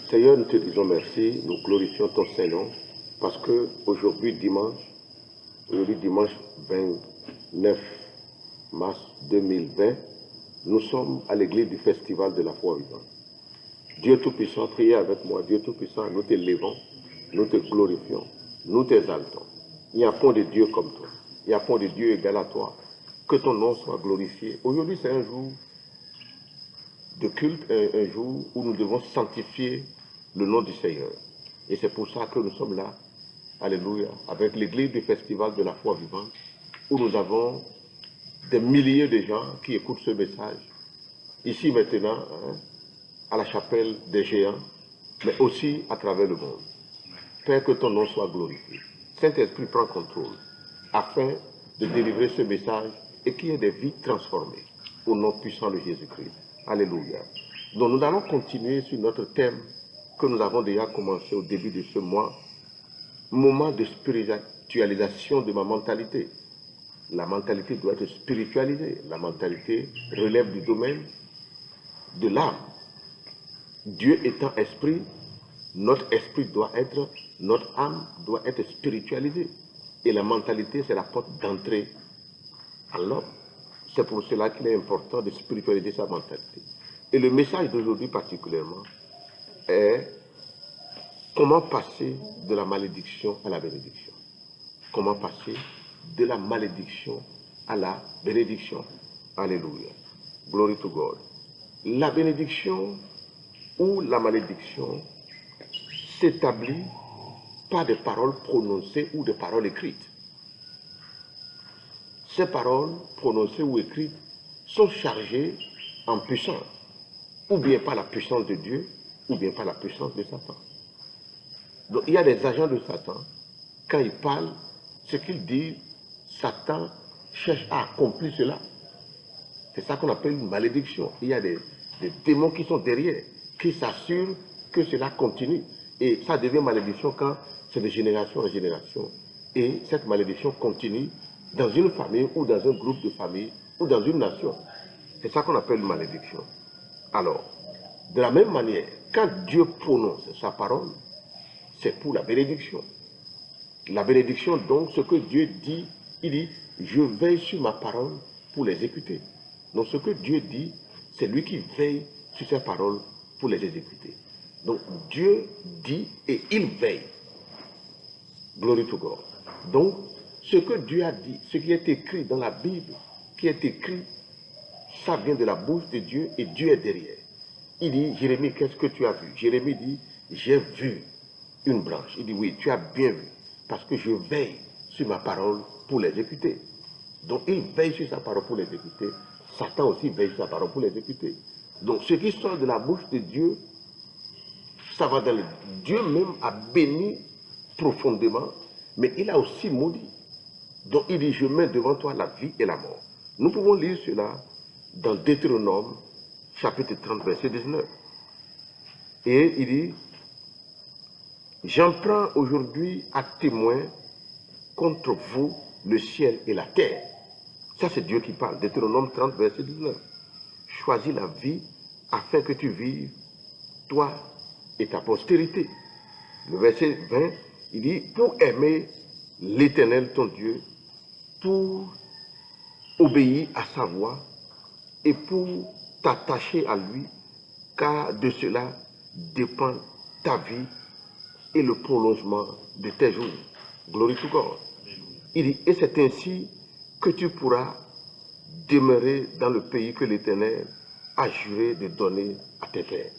Seigneur, nous te disons merci, nous glorifions ton Saint-Nom, parce que aujourd'hui dimanche 29 mars 2020, nous sommes à l'église du Festival de la foi vivante. Dieu Tout-Puissant, priez avec moi. Dieu Tout-Puissant, nous t'élevons, nous te glorifions, nous t'exaltons. Il n'y a point de Dieu comme toi. Il n'y a point de Dieu égal à toi. Que ton nom soit glorifié. Aujourd'hui, c'est un jour de culte, un jour où nous devons sanctifier le nom du Seigneur. Et c'est pour ça que nous sommes là, alléluia, avec l'église du Festival de la foi vivante, où nous avons des milliers de gens qui écoutent ce message. Ici maintenant, à la chapelle des géants, mais aussi à travers le monde. Père, que ton nom soit glorifié. Saint-Esprit, prend contrôle, afin de délivrer ce message et qu'il y ait des vies transformées, au nom puissant de Jésus-Christ. Alléluia. Donc nous allons continuer sur notre thème que nous avons déjà commencé au début de ce mois, moment de spiritualisation de ma mentalité. La mentalité doit être spiritualisée. La mentalité relève du domaine de l'âme. Dieu étant esprit, notre âme doit être spiritualisée. Et la mentalité, c'est la porte d'entrée à l'homme. C'est pour cela qu'il est important de spiritualiser sa mentalité. Et le message d'aujourd'hui particulièrement est comment passer de la malédiction à la bénédiction. Comment passer de la malédiction à la bénédiction. Alléluia. Glory to God. La bénédiction ou la malédiction s'établit par des paroles prononcées ou des paroles écrites. Ces paroles prononcées ou écrites sont chargées en puissance, ou bien par la puissance de Dieu, ou bien par la puissance de Satan. Donc il y a des agents de Satan, quand ils parlent, ce qu'ils disent, Satan cherche à accomplir cela. C'est ça qu'on appelle une malédiction. Il y a des démons qui sont derrière, qui s'assurent que cela continue. Et ça devient malédiction quand c'est de génération en génération. Et cette malédiction continue dans une famille ou dans un groupe de familles ou dans une nation. C'est ça qu'on appelle une malédiction. Alors, de la même manière, quand Dieu prononce sa parole, c'est pour la bénédiction. La bénédiction, donc, ce que Dieu dit, il dit, je veille sur ma parole pour l'exécuter. Donc, ce que Dieu dit, c'est lui qui veille sur ses paroles pour les exécuter. Donc, Dieu dit et il veille. Glory to God. Donc, ce que Dieu a dit, ce qui est écrit dans la Bible, qui est écrit, ça vient de la bouche de Dieu et Dieu est derrière. Il dit, Jérémie, qu'est-ce que tu as vu? Jérémie dit, j'ai vu une branche. Il dit, oui, tu as bien vu, parce que je veille sur ma parole pour l'exécuter. Donc, il veille sur sa parole pour l'exécuter. Satan aussi veille sur sa parole pour l'exécuter. Donc, ce qui sort de la bouche de Dieu, ça va dans le... Dieu même a béni profondément, mais il a aussi maudit. Donc, il dit, je mets devant toi la vie et la mort. Nous pouvons lire cela dans Deutéronome, chapitre 30, verset 19. Et il dit, j'en prends aujourd'hui à témoin contre vous le ciel et la terre. Ça, c'est Dieu qui parle. Deutéronome 30, verset 19. Choisis la vie afin que tu vives, toi et ta postérité. Le verset 20, il dit, pour aimer l'Éternel, ton Dieu, pour obéir à sa voix et pour t'attacher à lui, car de cela dépend ta vie et le prolongement de tes jours. Glory to God. Il dit, et c'est ainsi que tu pourras demeurer dans le pays que l'Éternel a juré de donner à tes pères,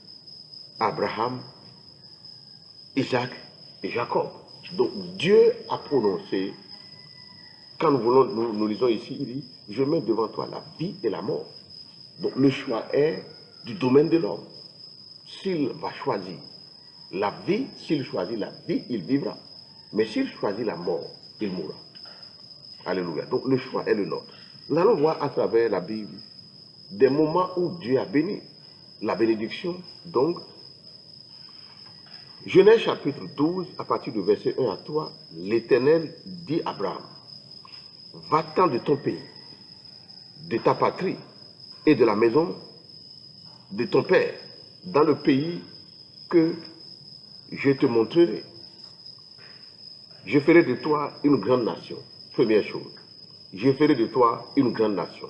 Abraham, Isaac et Jacob. Donc Dieu a prononcé, quand nous lisons ici, il dit, je mets devant toi la vie et la mort. Donc le choix est du domaine de l'homme. S'il va choisir la vie, s'il choisit la vie, il vivra. Mais s'il choisit la mort, il mourra. Alléluia. Donc le choix est le nôtre. Nous allons voir à travers la Bible des moments où Dieu a béni. La bénédiction, donc, Genèse chapitre 12, à partir du verset 1 à 3, l'Éternel dit à Abraham, va-t'en de ton pays, de ta patrie et de la maison de ton père, dans le pays que je te montrerai. Je ferai de toi une grande nation. Première chose. Je ferai de toi une grande nation.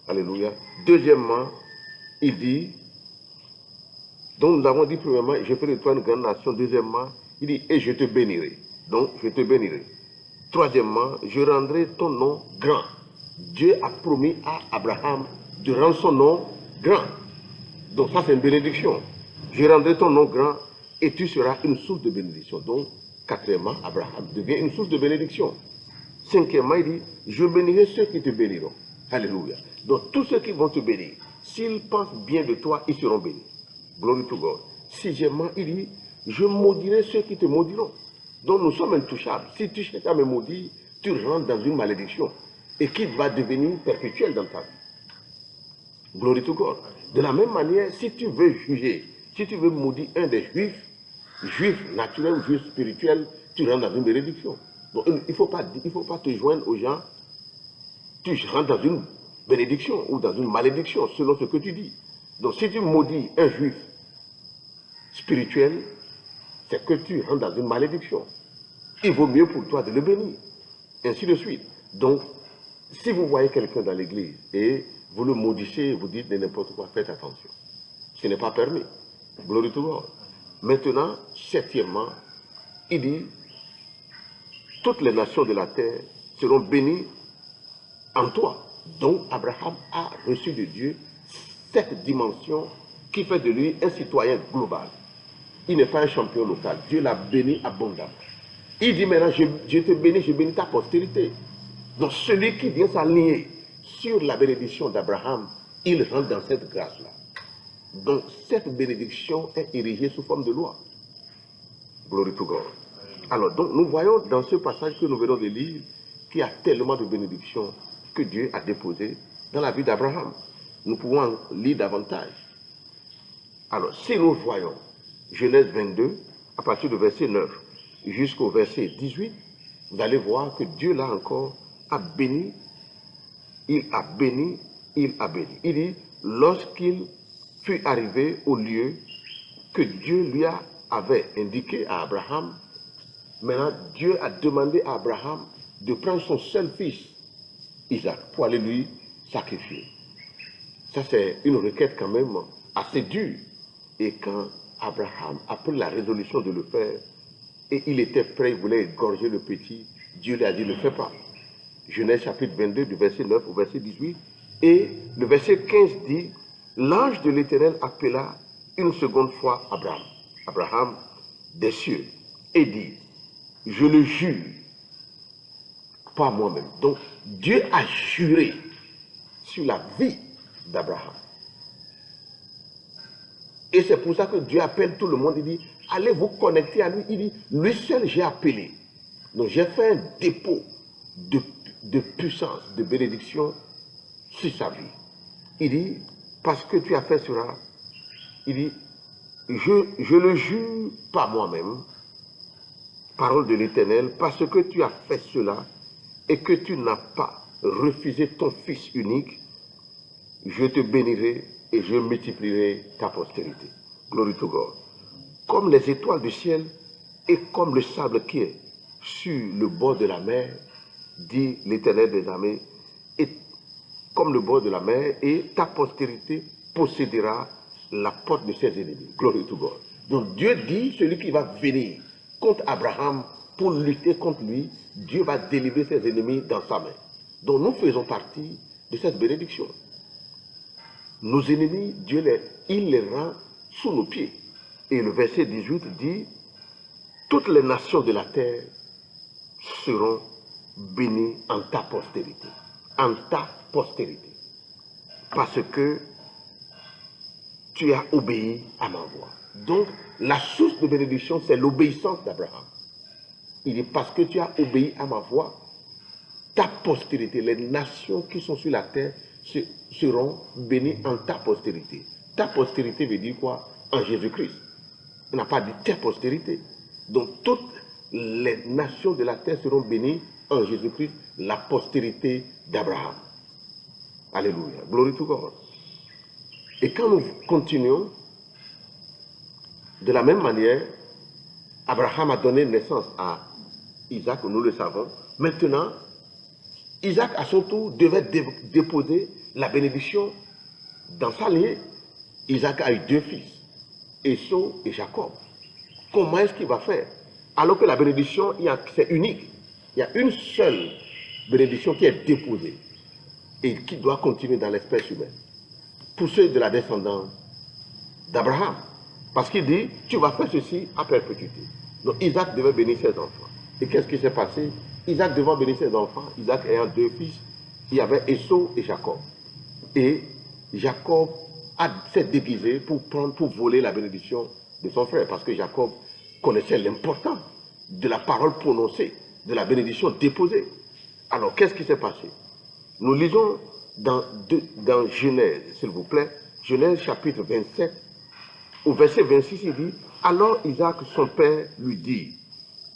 Alléluia. Deuxièmement, il dit, donc nous avons dit premièrement, je ferai de toi une grande nation. Deuxièmement, il dit, et je te bénirai. Donc, je te bénirai. Troisièmement, je rendrai ton nom grand. Dieu a promis à Abraham de rendre son nom grand. Donc ça, c'est une bénédiction. Je rendrai ton nom grand et tu seras une source de bénédiction. Donc, quatrièmement, Abraham devient une source de bénédiction. Cinquièmement, il dit, je bénirai ceux qui te béniront. Alléluia. Donc, tous ceux qui vont te bénir, s'ils pensent bien de toi, ils seront bénis. Glory to God. Sixièmement, il dit, je maudirai ceux qui te maudiront. Donc, nous sommes intouchables. Si tu cherches à me maudire, tu rentres dans une malédiction et qui va devenir perpétuelle dans ta vie. Glory to God. De la même manière, si tu veux juger, si tu veux maudire un des juifs naturels ou juifs spirituels, tu rentres dans une bénédiction. Donc, il ne faut pas te joindre aux gens, tu rentres dans une bénédiction ou dans une malédiction, selon ce que tu dis. Donc, si tu maudis un juif spirituel, c'est que tu rentres dans une malédiction. Il vaut mieux pour toi de le bénir. Ainsi de suite. Donc, si vous voyez quelqu'un dans l'église et vous le maudissez, vous dites de n'importe quoi, faites attention. Ce n'est pas permis. Glory to God. Maintenant, septièmement, il dit, toutes les nations de la terre seront bénies en toi. Donc, Abraham a reçu de Dieu cette dimension qui fait de lui un citoyen global. Il n'est pas un champion local. Dieu l'a béni abondamment. Il dit maintenant, je te bénis, je bénis ta postérité. Donc celui qui vient s'aligner sur la bénédiction d'Abraham, il rentre dans cette grâce-là. Donc cette bénédiction est érigée sous forme de loi. Glory to God. Alors donc nous voyons dans ce passage que nous venons de lire qu'il y a tellement de bénédictions que Dieu a déposées dans la vie d'Abraham. Nous pouvons en lire davantage. Alors si nous voyons Genèse 22, à partir du verset 9 jusqu'au verset 18, vous allez voir que Dieu là encore a béni, il a béni, il a béni. Il dit, lorsqu'il fut arrivé au lieu que Dieu lui avait indiqué à Abraham, maintenant Dieu a demandé à Abraham de prendre son seul fils, Isaac, pour aller lui sacrifier. Ça c'est une requête quand même assez dure. Et quand Abraham a pris la résolution de le faire, et il était prêt, il voulait égorger le petit, Dieu lui a dit, ne le fais pas. Genèse chapitre 22, du verset 9 au verset 18. Et le verset 15 dit, l'ange de l'Éternel appela une seconde fois Abraham, Abraham des cieux, et dit, je le jure, pas moi-même. Donc, Dieu a juré sur la vie d'Abraham. Et c'est pour ça que Dieu appelle tout le monde, il dit, allez vous connecter à lui. Il dit, lui seul j'ai appelé. Donc j'ai fait un dépôt de puissance, de bénédiction sur sa vie. Il dit, parce que tu as fait cela, il dit, je le jure pas moi-même, parole de l'Éternel, parce que tu as fait cela et que tu n'as pas refusé ton fils unique, je te bénirai et je multiplierai ta postérité. Glory to God. Comme les étoiles du ciel et comme le sable qui est sur le bord de la mer, dit l'Éternel des armées, et comme le bord de la mer, et ta postérité possédera la porte de ses ennemis. Glory to God. Donc Dieu dit, celui qui va venir contre Abraham pour lutter contre lui, Dieu va délivrer ses ennemis dans sa main. Donc nous faisons partie de cette bénédiction. Nos ennemis, Dieu il les rend sous nos pieds. Et le verset 18 dit, toutes les nations de la terre seront bénies en ta postérité. En ta postérité. Parce que tu as obéi à ma voix. Donc, la source de bénédiction, c'est l'obéissance d'Abraham. Il dit, parce que tu as obéi à ma voix, ta postérité, les nations qui sont sur la terre seront bénies en ta postérité. Ta postérité veut dire quoi? En Jésus-Christ. On n'a pas dit ta postérité. Donc toutes les nations de la terre seront bénies en Jésus-Christ, la postérité d'Abraham. Alléluia. Glory to God. Et quand nous continuons, de la même manière, Abraham a donné naissance à Isaac, nous le savons. Maintenant, Isaac, à son tour, devait déposer la bénédiction dans sa lignée. Isaac a eu 2 fils, Esau et Jacob. Comment est-ce qu'il va faire? Alors que la bénédiction, c'est unique. Il y a une seule bénédiction qui est déposée et qui doit continuer dans l'espèce humaine. Pour ceux de la descendance d'Abraham. Parce qu'il dit, tu vas faire ceci à perpétuité. Donc Isaac devait bénir ses enfants. Et qu'est-ce qui s'est passé? Isaac devant bénir ses enfants, Isaac ayant 2 fils, il y avait Esau et Jacob. Et Jacob s'est déguisé pour voler la bénédiction de son frère. Parce que Jacob connaissait l'importance de la parole prononcée, de la bénédiction déposée. Alors, qu'est-ce qui s'est passé? Nous lisons dans Genèse, s'il vous plaît, Genèse chapitre 27, au verset 26, il dit, alors Isaac, son père, lui dit,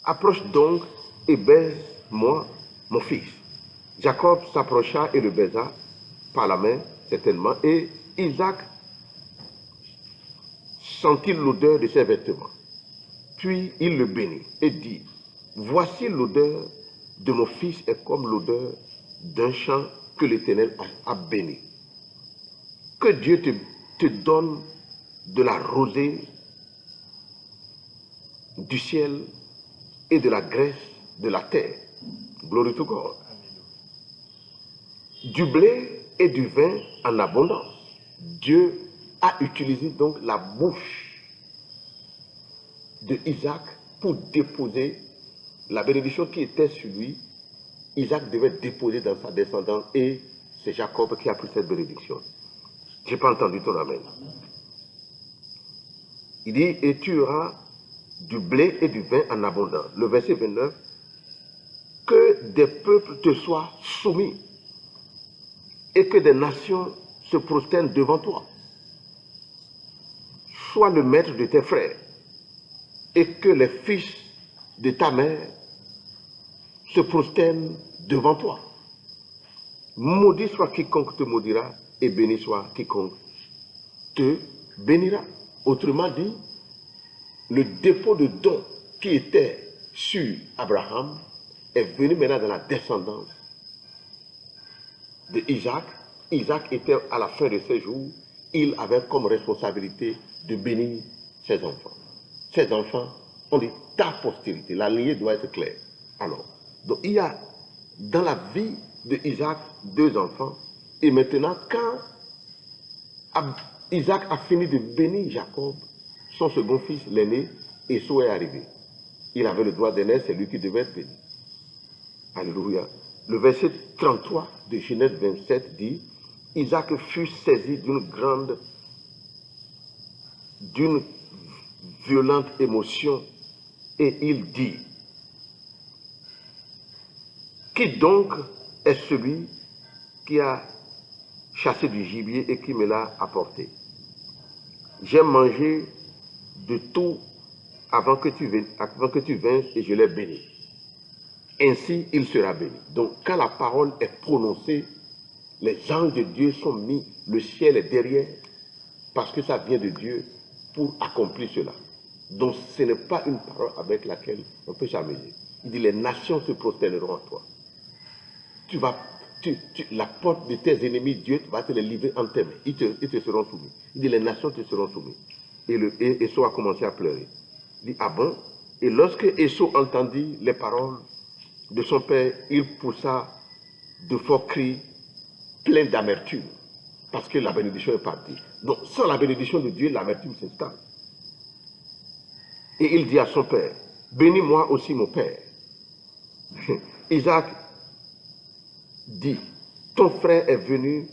approche donc et baise-moi mon fils. Jacob s'approcha et le baisa par la main, certainement, et Isaac sentit l'odeur de ses vêtements. Puis il le bénit et dit, voici l'odeur de mon fils est comme l'odeur d'un champ que l'Éternel a béni. Que Dieu te donne de la rosée du ciel et de la graisse de la terre. Glory to God. Du blé et du vin en abondance. Dieu a utilisé donc la bouche de Isaac pour déposer la bénédiction qui était sur lui. Isaac devait déposer dans sa descendance et c'est Jacob qui a pris cette bénédiction. Je n'ai pas entendu ton amen. Il dit, et tu auras du blé et du vin en abondance. Le verset 29, que des peuples te soient soumis et que des nations se prosternent devant toi. Sois le maître de tes frères et que les fils de ta mère se prosternent devant toi. Maudit soit quiconque te maudira et béni soit quiconque te bénira. Autrement dit, le dépôt de dons qui était sur Abraham est venu maintenant dans la descendance de Isaac. Isaac était à la fin de ses jours, il avait comme responsabilité de bénir ses enfants. Ses enfants, on dit ta postérité, la lignée doit être claire. Alors, donc il y a dans la vie de Isaac 2 enfants, et maintenant quand Isaac a fini de bénir Jacob, son second fils, l'aîné, Esau est arrivé. Il avait le droit d'aîné, c'est lui qui devait être béni. Alléluia. Le verset 33 de Genèse 27 dit, Isaac fut saisi d'une violente émotion et il dit, qui donc est celui qui a chassé du gibier et qui me l'a apporté? J'ai mangé de tout avant que tu viennes et je l'ai béni. Ainsi, il sera béni. Donc, quand la parole est prononcée, les anges de Dieu sont mis, le ciel est derrière, parce que ça vient de Dieu pour accomplir cela. Donc, ce n'est pas une parole avec laquelle on peut s'amuser. Il dit, les nations se prosterneront à toi. La porte de tes ennemis, Dieu va te les livrer en tes mains. Ils te seront soumis. Il dit, les nations te seront soumises. Et Esau a commencé à pleurer. Il dit, ah bon? Et lorsque Esau entendit les paroles de son père, il poussa de forts cris pleins d'amertume. Parce que la bénédiction est partie. Donc, sans la bénédiction de Dieu, l'amertume s'installe. Et il dit à son père, bénis-moi aussi mon père. Isaac dit, ton frère est venu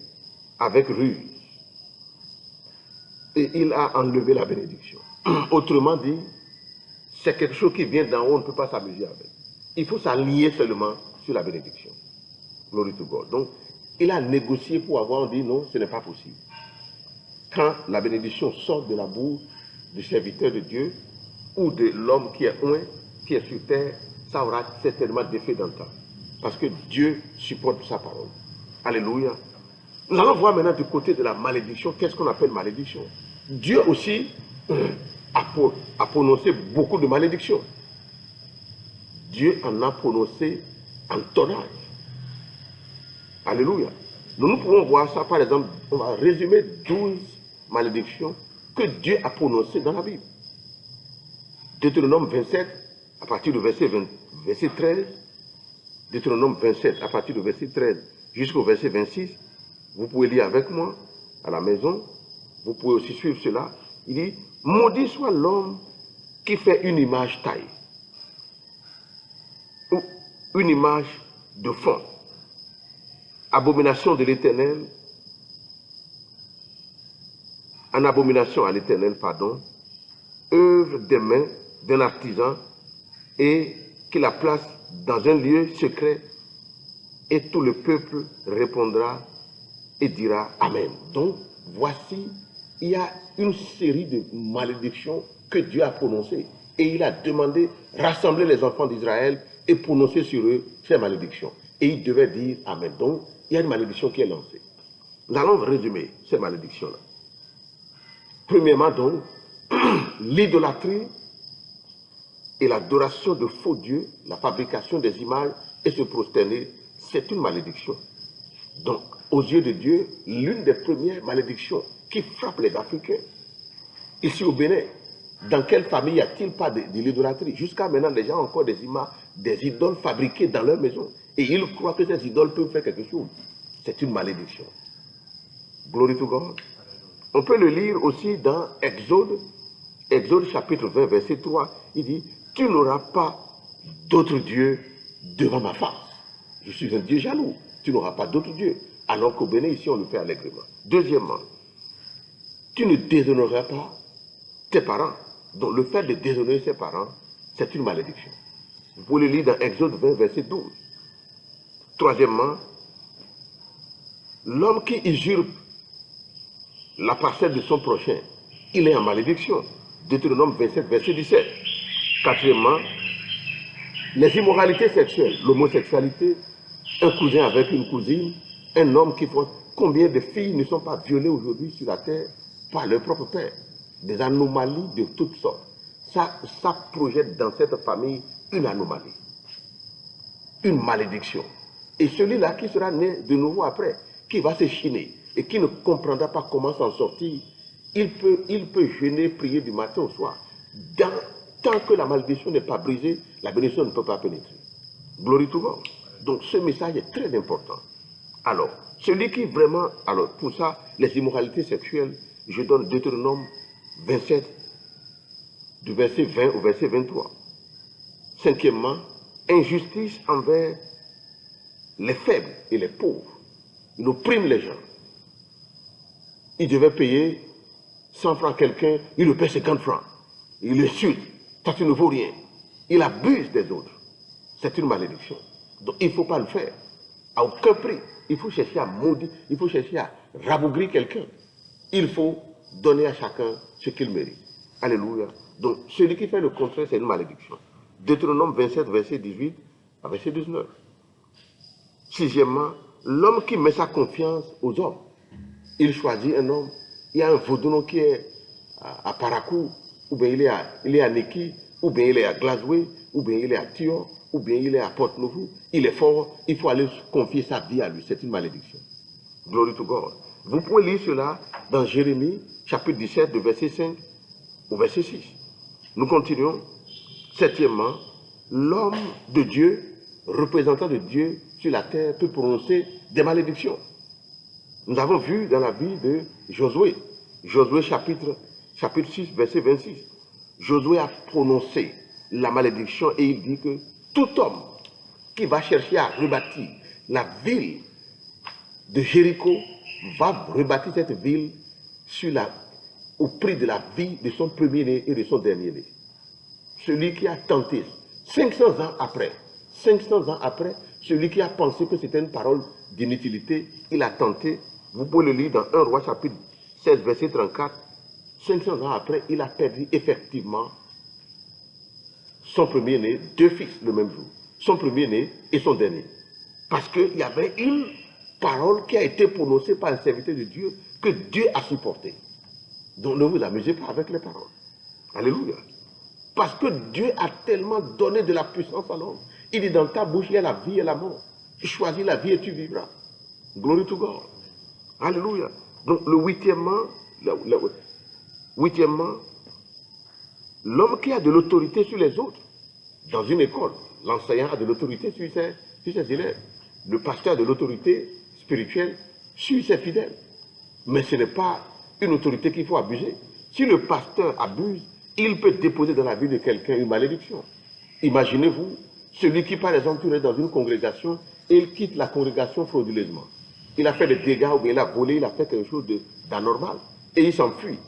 avec ruse et il a enlevé la bénédiction. Autrement dit, c'est quelque chose qui vient d'en haut, on ne peut pas s'amuser avec. Il faut s'aligner seulement sur la bénédiction. Glory to God. Donc, il a négocié pour avoir dit non, ce n'est pas possible. Quand la bénédiction sort de la bouche du serviteur de Dieu ou de l'homme qui est loin, qui est sur terre, ça aura certainement des faits dans le temps. Parce que Dieu supporte sa parole. Alléluia. Nous allons voir maintenant du côté de la malédiction, qu'est-ce qu'on appelle malédiction. Dieu aussi a prononcé beaucoup de malédictions. Dieu en a prononcé en tonnage. Alléluia. Donc nous pouvons voir ça, par exemple, on va résumer 12 malédictions que Dieu a prononcées dans la Bible. Deutéronome 27, à partir du verset 13, Deutéronome 27, à partir du verset 13 jusqu'au verset 26, vous pouvez lire avec moi à la maison, vous pouvez aussi suivre cela. Il dit, maudit soit l'homme qui fait une image taille, ou une image de fond, abomination de l'Éternel, en abomination à l'Éternel, pardon, œuvre des mains d'un artisan et qui la place dans un lieu secret et tout le peuple répondra et dira Amen. Donc, voici, il y a une série de malédictions que Dieu a prononcées et il a demandé rassembler les enfants d'Israël et prononcer sur eux ces malédictions. Et ils devaient dire Amen. Donc, il y a une malédiction qui est lancée. Nous allons résumer ces malédictions-là. Premièrement, donc, l'idolâtrie et l'adoration de faux dieux, la fabrication des images et se prosterner, c'est une malédiction. Donc, aux yeux de Dieu, l'une des premières malédictions qui frappe les Africains. Ici au Bénin, dans quelle famille n'y a-t-il pas de l'idolâtrie? Jusqu'à maintenant, les gens ont encore des images, des idoles fabriquées dans leur maison. Et ils croient que ces idoles peuvent faire quelque chose. C'est une malédiction. Glory to God. On peut le lire aussi dans Exode chapitre 20, verset 3. Il dit, tu n'auras pas d'autre Dieu devant ma face. Je suis un Dieu jaloux. Tu n'auras pas d'autre Dieu. Alors qu'au Bénin, ici, on le fait allègrement. Deuxièmement, tu ne déshonoreras pas tes parents. Donc le fait de déshonorer ses parents, c'est une malédiction. Vous pouvez le lire dans Exode 20, verset 12. Troisièmement, l'homme qui usurpe la parcelle de son prochain, il est en malédiction. Deutéronome 27, verset 17. Quatrièmement, les immoralités sexuelles, l'homosexualité, un cousin avec une cousine, un homme qui faut... Combien de filles ne sont pas violées aujourd'hui sur la terre par leur propre père? Des anomalies de toutes sortes. Ça projette dans cette famille une anomalie, une malédiction. Et celui-là qui sera né de nouveau après, qui va se chiner et qui ne comprendra pas comment s'en sortir, il peut jeûner, prier du matin au soir. Tant que la malédiction n'est pas brisée, la bénédiction ne peut pas pénétrer. Glory to God. Donc ce message est très important. Alors, celui qui vraiment... Alors, pour ça, les immoralités sexuelles, je donne Deutéronome 27, du verset 20 au verset 23. Cinquièmement, injustice envers les faibles et les pauvres. Il opprime les gens. Il devait payer 100 francs à quelqu'un, il le paie 50 francs. Il l'insulte. Toi, tu ne vaux rien. Il abuse des autres. C'est une malédiction. Donc, il ne faut pas le faire. À aucun prix. Il faut chercher à maudire, il faut chercher à rabougrir quelqu'un. Il faut donner à chacun ce qu'il mérite. Alléluia. Donc, celui qui fait le contraire, c'est une malédiction. Deutéronome 27, verset 18 à verset 19. Sixièmement, l'homme qui met sa confiance aux hommes. Il choisit un homme. Il y a un vaudounon qui est à Parakou, ou bien il est à Neki, ou bien il est à Glasgow, ou bien il est à Thion, ou bien il est à Port-Nouveau. Il est fort, il faut aller confier sa vie à lui. C'est une malédiction. Glory to God. Vous pouvez lire cela dans Jérémie, chapitre 17, de verset 5 au verset 6. Nous continuons. Septièmement, l'homme de Dieu, représentant de Dieu sur la terre, peut prononcer des malédictions. Nous avons vu dans la vie de Josué. Josué chapitre 6, verset 26. Josué a prononcé la malédiction et il dit que tout homme qui va chercher à rebâtir la ville de Jéricho va rebâtir cette ville au prix de la vie de son premier-né et de son dernier-né. Celui qui a tenté, 500 ans après, celui qui a pensé que c'était une parole d'inutilité, il a tenté, vous pouvez le lire dans 1 Roi chapitre 16, verset 34, 500 ans après, il a perdu effectivement son premier-né, 2 fils le même jour, son premier-né et son dernier. Parce qu'il y avait une parole qui a été prononcée par un serviteur de Dieu que Dieu a supporté. Donc ne vous amusez pas avec les paroles. Alléluia. Parce que Dieu a tellement donné de la puissance à l'homme. Il dit dans ta bouche, il y a la vie et la mort. Tu choisis la vie et tu vivras. Glory to God. Alléluia. Donc le huitièmement, l'homme qui a de l'autorité sur les autres, dans une école, l'enseignant a de l'autorité sur ses élèves. Le pasteur a de l'autorité spirituelle sur ses fidèles. Mais ce n'est pas une autorité qu'il faut abuser. Si le pasteur abuse, il peut déposer dans la vie de quelqu'un une malédiction. Imaginez-vous, celui qui, par exemple, est dans une congrégation et il quitte la congrégation frauduleusement. Il a fait des dégâts ou bien il a volé, il a fait quelque chose d'anormal et il s'enfuit.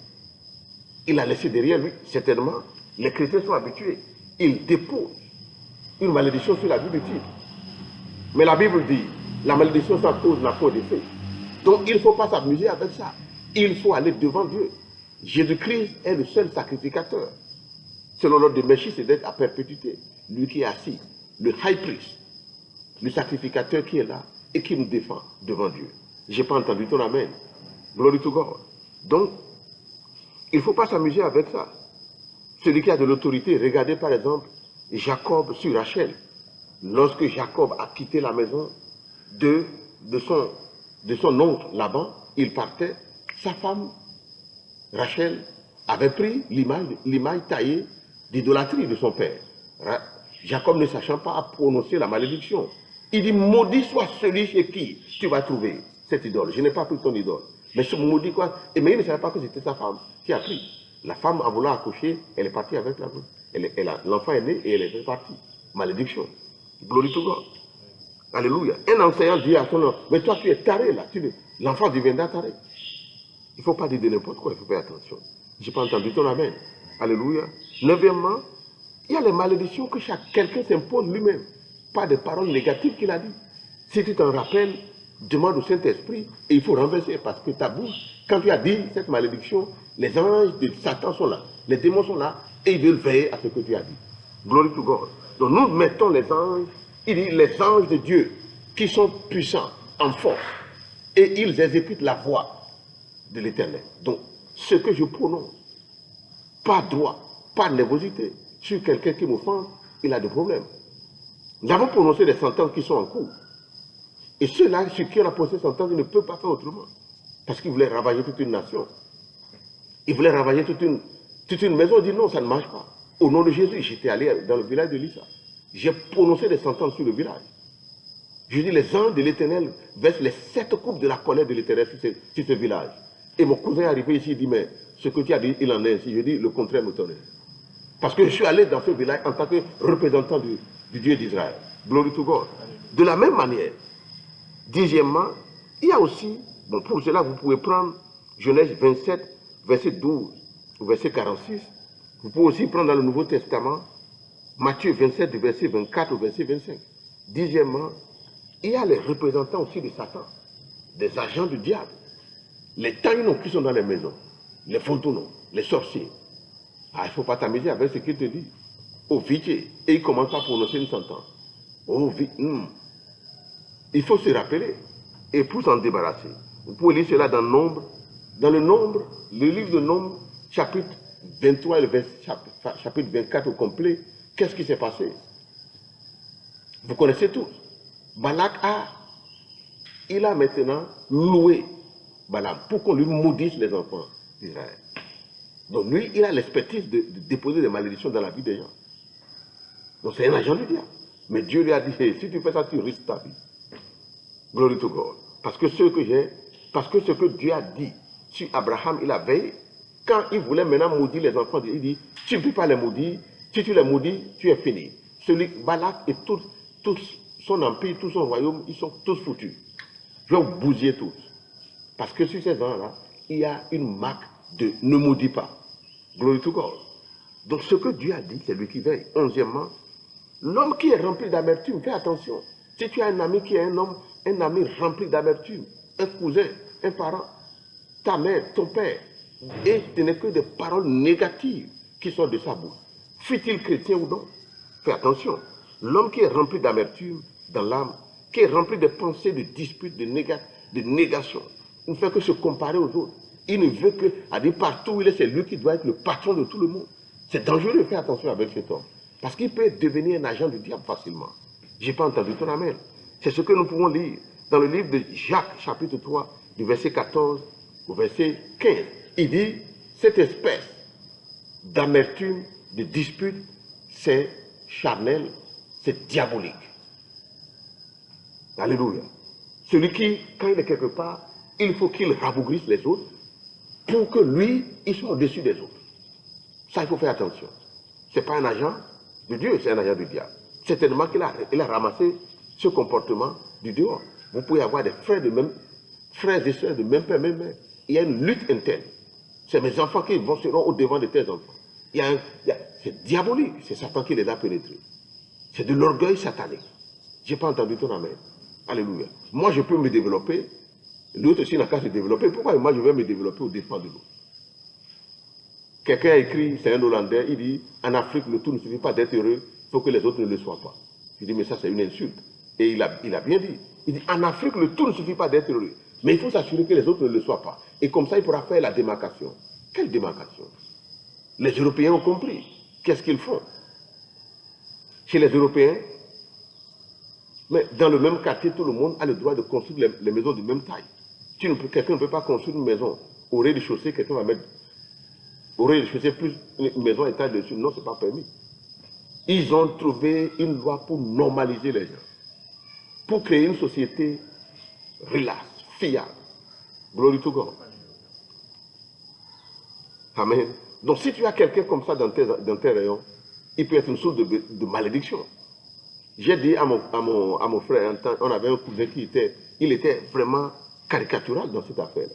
Il a laissé derrière lui, certainement, les chrétiens sont habitués. Il dépose une malédiction sur la vie du type. Mais la Bible dit, la malédiction sans cause n'a pas d'effet. Donc il ne faut pas s'amuser avec ça. Il faut aller devant Dieu. Jésus-Christ est le seul sacrificateur. Selon l'ordre de Melchisédek à perpétuité. Lui qui est assis, le high priest, le sacrificateur qui est là et qui nous défend devant Dieu. Je n'ai pas entendu ton amen. Glory to God. Donc, il ne faut pas s'amuser avec ça. Celui qui a de l'autorité, regardez par exemple Jacob sur Rachel. Lorsque Jacob a quitté la maison de son oncle Laban, il partait, sa femme, Rachel, avait pris l'imaille taillée d'idolâtrie de son père. Jacob ne sachant pas prononcer la malédiction. Il dit, maudit soit celui chez qui tu vas trouver cette idole. Je n'ai pas pris ton idole. Mais ce maudit quoi? Et mais il ne savait pas que c'était sa femme qui a pris. La femme, en voulant accoucher, elle est partie avec la main. L'enfant est né et elle est partie. Malédiction. Glory to God. Alléluia. Un enseignant dit à son enfant, mais toi tu es taré là. L'enfant deviendra taré. Il ne faut pas dire de n'importe quoi, il faut faire attention. Je n'ai pas entendu ton amen. Alléluia. Neuvièmement, il y a les malédictions que quelqu'un s'impose lui-même. Pas de paroles négatives qu'il a dit. Si tu t'en rappelles, demande au Saint-Esprit et il faut renverser parce que ta bouche, quand tu as dit cette malédiction, les anges de Satan sont là, les démons sont là et ils veulent veiller à ce que tu as dit. Glory to God. Donc nous mettons les anges, il dit les anges de Dieu qui sont puissants, en force et ils exécutent la voix de l'Éternel. Donc ce que je prononce, pas droit, pas nervosité, sur quelqu'un qui m'offense, il a des problèmes. Nous avons prononcé des sentences qui sont en cours. Et ceux-là, ceux qui ont prononcé sentences, ils ne peuvent pas faire autrement. Parce qu'ils voulaient ravager toute une nation. Ils voulaient ravager toute une maison. Ils disent non, ça ne marche pas. Au nom de Jésus, j'étais allé dans le village de Lissa. J'ai prononcé des sentences sur le village. Je dis, les anges de l'Éternel versent les 7 coupes de la colère de l'Éternel sur ce village. Et mon cousin est arrivé ici, il dit, mais ce que tu as dit, il en est ainsi. Je dis, le contraire me tonnerre. Parce que je suis allé dans ce village en tant que représentant du Dieu d'Israël. Glory to God. De la même manière, dixièmement, il y a aussi, bon, pour cela, vous pouvez prendre Genèse 27, verset 12 ou verset 46. Vous pouvez aussi prendre dans le Nouveau Testament Matthieu 27, du verset 24 au verset 25. Dixièmement, il y a les représentants aussi de Satan, des agents du diable, les taïnos qui sont dans les maisons, les fontenons, les sorciers. Ah, il ne faut pas t'amuser avec ce qu'il te dit. Oh, vite, et il commence à prononcer une sentence. Oh, vite, il faut se rappeler. Et pour s'en débarrasser, vous pouvez lire cela dans le Nombre, le livre de Nombre, chapitre 23 et le chapitre 24 au complet. Qu'est-ce qui s'est passé? Vous connaissez tous. Balak il a maintenant loué Balaam pour qu'on lui maudisse les enfants d'Israël. Donc lui, il a l'expertise de déposer des malédictions dans la vie des gens. Donc c'est un agent du diable. Mais Dieu lui a dit, hey, si tu fais ça, tu risques ta vie. Glory to God. Parce que ce que Dieu a dit sur Abraham, il a veillé. Quand il voulait maintenant maudire les enfants, il dit, tu ne peux pas les maudire. Si tu les maudis, tu es fini. Celui Balak et tout son empire, tout son royaume, ils sont tous foutus. Je vais vous bousiller tous. Parce que sur ces gens-là, il y a une marque de ne maudis pas. Glory to God. Donc ce que Dieu a dit, c'est lui qui veille. Onzièmement, l'homme qui est rempli d'amertume, fais attention. Si tu as un ami qui est un ami rempli d'amertume, un cousin, un parent, ta mère, ton père, et ce n'est que des paroles négatives qui sont de sa bouche. Fut-il chrétien ou non? Fais attention. L'homme qui est rempli d'amertume dans l'âme, qui est rempli de pensées, de disputes, de négation, il ne fait que se comparer aux autres. Il ne veut que, à dire partout où il est, c'est lui qui doit être le patron de tout le monde. C'est dangereux de faire attention avec cet homme. Parce qu'il peut devenir un agent du diable facilement. Je n'ai pas entendu ton amen. C'est ce que nous pouvons lire dans le livre de Jacques, chapitre 3, du verset 14 au verset 15. Il dit, cette espèce d'amertume, de dispute, c'est charnel, c'est diabolique. Alléluia. Celui qui, quand il est quelque part, il faut qu'il rabougrisse les autres pour que lui, il soit au-dessus des autres. Ça, il faut faire attention. Ce n'est pas un agent de Dieu, c'est un agent du diable. Certainement qu'il a ramassé ce comportement du dehors. Vous pouvez avoir des frères et sœurs de même père, même mère. Il y a une lutte interne. C'est mes enfants qui seront au devant de tes enfants. C'est diabolique, c'est Satan qui les a pénétrés. C'est de l'orgueil satanique. Je n'ai pas entendu ton amen. Alléluia. Moi, je peux me développer. L'autre aussi n'a qu'à se développer. Pourquoi moi, je vais me développer au défend de l'autre? Quelqu'un a écrit, c'est un Hollandais, il dit, en Afrique, le tout ne suffit pas d'être heureux, il faut que les autres ne le soient pas. Je dis, mais ça, c'est une insulte. Et il a bien dit. Il dit, en Afrique, le tout ne suffit pas d'être heureux, mais il faut s'assurer que les autres ne le soient pas. Et comme ça, il pourra faire la démarcation. Quelle démarcation? Les Européens ont compris. Qu'est-ce qu'ils font? Chez les Européens, mais dans le même quartier, tout le monde a le droit de construire les maisons de même taille. Quelqu'un ne peut pas construire une maison au rez-de-chaussée, quelqu'un va mettre au rez-de-chaussée plus une maison étage dessus. Non, ce n'est pas permis. Ils ont trouvé une loi pour normaliser les gens, pour créer une société relaxe, fiable. Glory to God. Amen. Donc si tu as quelqu'un comme ça dans tes rayons, il peut être une source de malédiction. J'ai dit à mon frère, on avait un cousin qui était vraiment caricatural dans cette affaire.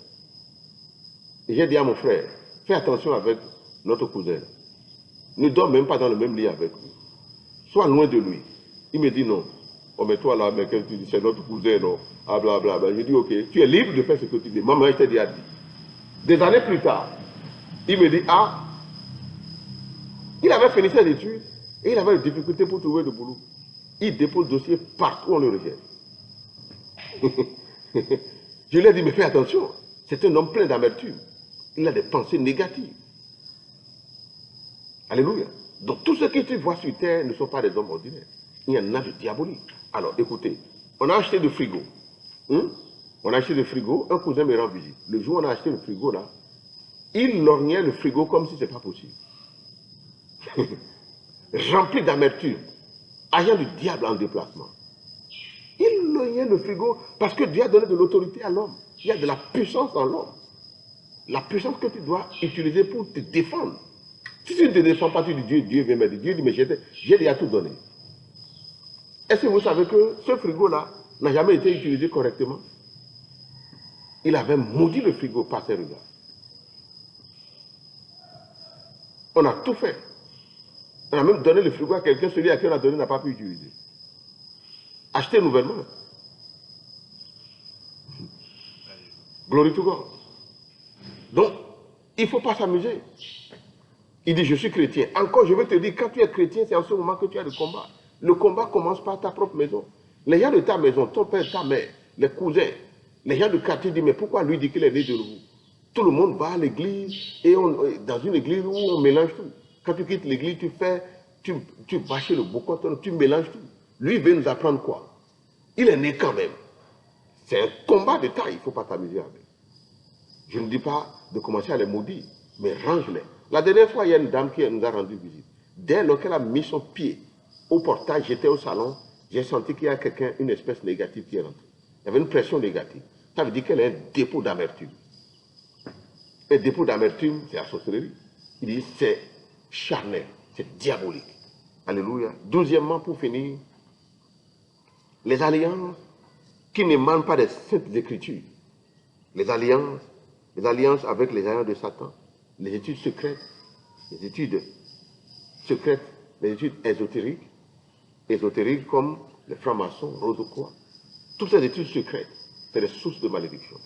Et j'ai dit à mon frère, fais attention avec notre cousin. Ne dors même pas dans le même lit avec lui. Sois loin de lui. Il me dit non. Oh, mais toi là, mais tu dis, c'est notre cousin, non. Ah, blablabla. Je dis, ok, tu es libre de faire ce que tu dis. Maman, je t'ai déjà dit. Des années plus tard, il me dit, ah, il avait fini ses études et il avait des difficultés pour trouver de boulot. Il dépose le dossier partout, on le rejette. Je lui ai dit, mais fais attention, c'est un homme plein d'amertume. Il a des pensées négatives. Alléluia. Donc tous ceux que tu vois sur terre ne sont pas des hommes ordinaires. Il y en a de diaboliques. Alors écoutez, on a acheté le frigo. On a acheté le frigo, un cousin me rend visite. Le jour où on a acheté le frigo là, il lorgnait le frigo comme si ce n'était pas possible. Rempli d'amertume. Agent du diable en déplacement. Il lorgnait le frigo parce que Dieu a donné de l'autorité à l'homme. Il y a de la puissance en l'homme. La puissance que tu dois utiliser pour te défendre. Si tu ne te défends pas, tu dis Dieu vient m'aider. Dieu dit, mais j'ai déjà tout donné. Est-ce que vous savez que ce frigo-là n'a jamais été utilisé correctement? Il avait maudit le frigo par ses regards. On a tout fait. On a même donné le frigo à quelqu'un, celui à qui on a donné n'a pas pu utiliser. Acheter nouvellement. Glory to God. Donc, il ne faut pas s'amuser. Il dit, je suis chrétien. Encore, je veux te dire, quand tu es chrétien, c'est en ce moment que tu as le combat. Le combat commence par ta propre maison. Les gens de ta maison, ton père, ta mère, les cousins, les gens du quartier disent, mais pourquoi lui dit qu'il est né de nouveau? Tout le monde va à l'église, et dans une église où on mélange tout. Quand tu quittes l'église, tu vas chez le bocoton, tu mélanges tout. Lui, il veut nous apprendre quoi? Il est né quand même. C'est un combat de taille, il ne faut pas t'amuser avec. Je ne dis pas de commencer à les maudire, mais range-les. La dernière fois, il y a une dame qui nous a rendu visite. Dès lors qu'elle a mis son pied au portail, j'étais au salon, j'ai senti qu'il y a quelqu'un, une espèce négative qui est rentrée. Il y avait une pression négative. Ça veut dire qu'elle a un dépôt d'amertume. Un dépôt d'amertume, c'est la sorcellerie. Il dit, c'est charnel, c'est diabolique. Alléluia. Deuxièmement, pour finir, les alliances qui n'émanent pas des saintes écritures. Les alliances avec les alliances de Satan. Les études secrètes, les études ésotériques comme les francs-maçons, Rose-Croix. Toutes ces études secrètes, c'est des sources de malédiction.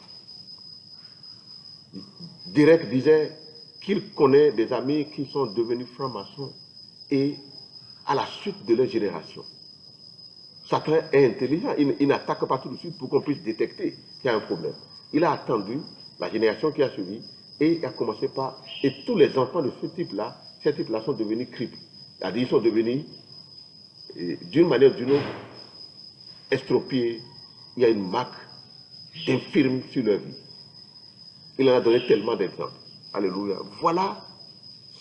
Direct disait qu'il connaît des amis qui sont devenus francs-maçons et à la suite de leur génération. Satan est intelligent, il n'attaque pas tout de suite pour qu'on puisse détecter qu'il y a un problème. Il a attendu la génération qui a suivi et a commencé par... Et tous les enfants de ce type-là, ces types-là sont devenus cripples. C'est-à-dire, ils sont devenus, d'une manière ou d'une autre, estropiés. Il y a une marque d'infirme sur leur vie. Il en a donné tellement d'exemples. Alléluia. Voilà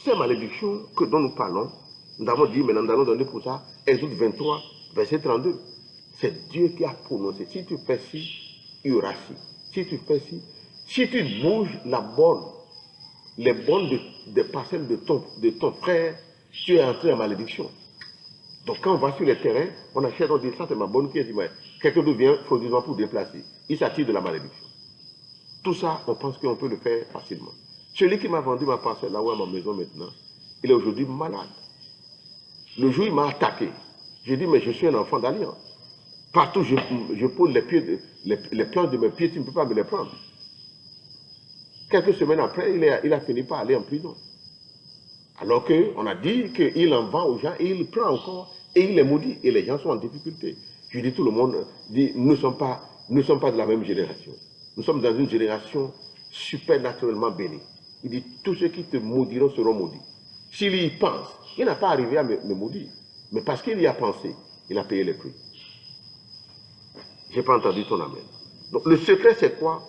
ces malédictions dont nous parlons. Nous avons dit, mais nous allons donner pour ça, Exode 23, verset 32. C'est Dieu qui a prononcé. Si tu fais ci, il y aura ci. Si tu fais ci, si tu bouges les bornes des parcelles de ton frère, tu es entré en malédiction. Donc quand on va sur les terrains, on achète, on dit, ça c'est ma bonne qui est dit, mais quelqu'un d'autre vient frauduleusement pour déplacer. Il s'attire de la malédiction. Tout ça, on pense qu'on peut le faire facilement. Celui qui m'a vendu ma parcelle là où est ma maison maintenant, il est aujourd'hui malade. Le jour où il m'a attaqué, j'ai dit, mais je suis un enfant d'alliance. Partout, je pose les planches de mes pieds, tu ne peux pas me les prendre. Quelques semaines après, il a fini par aller en prison. Alors qu'on a dit qu'il en vend aux gens et il prend encore et il les maudit. Et les gens sont en difficulté. Je dis, tout le monde dit, nous ne sommes pas de la même génération. Nous sommes dans une génération supernaturellement bénie. Il dit, tous ceux qui te maudiront seront maudits. S'il y pense, il n'a pas arrivé à me maudire. Mais parce qu'il y a pensé, il a payé le prix. Je n'ai pas entendu ton amen. Donc le secret c'est quoi?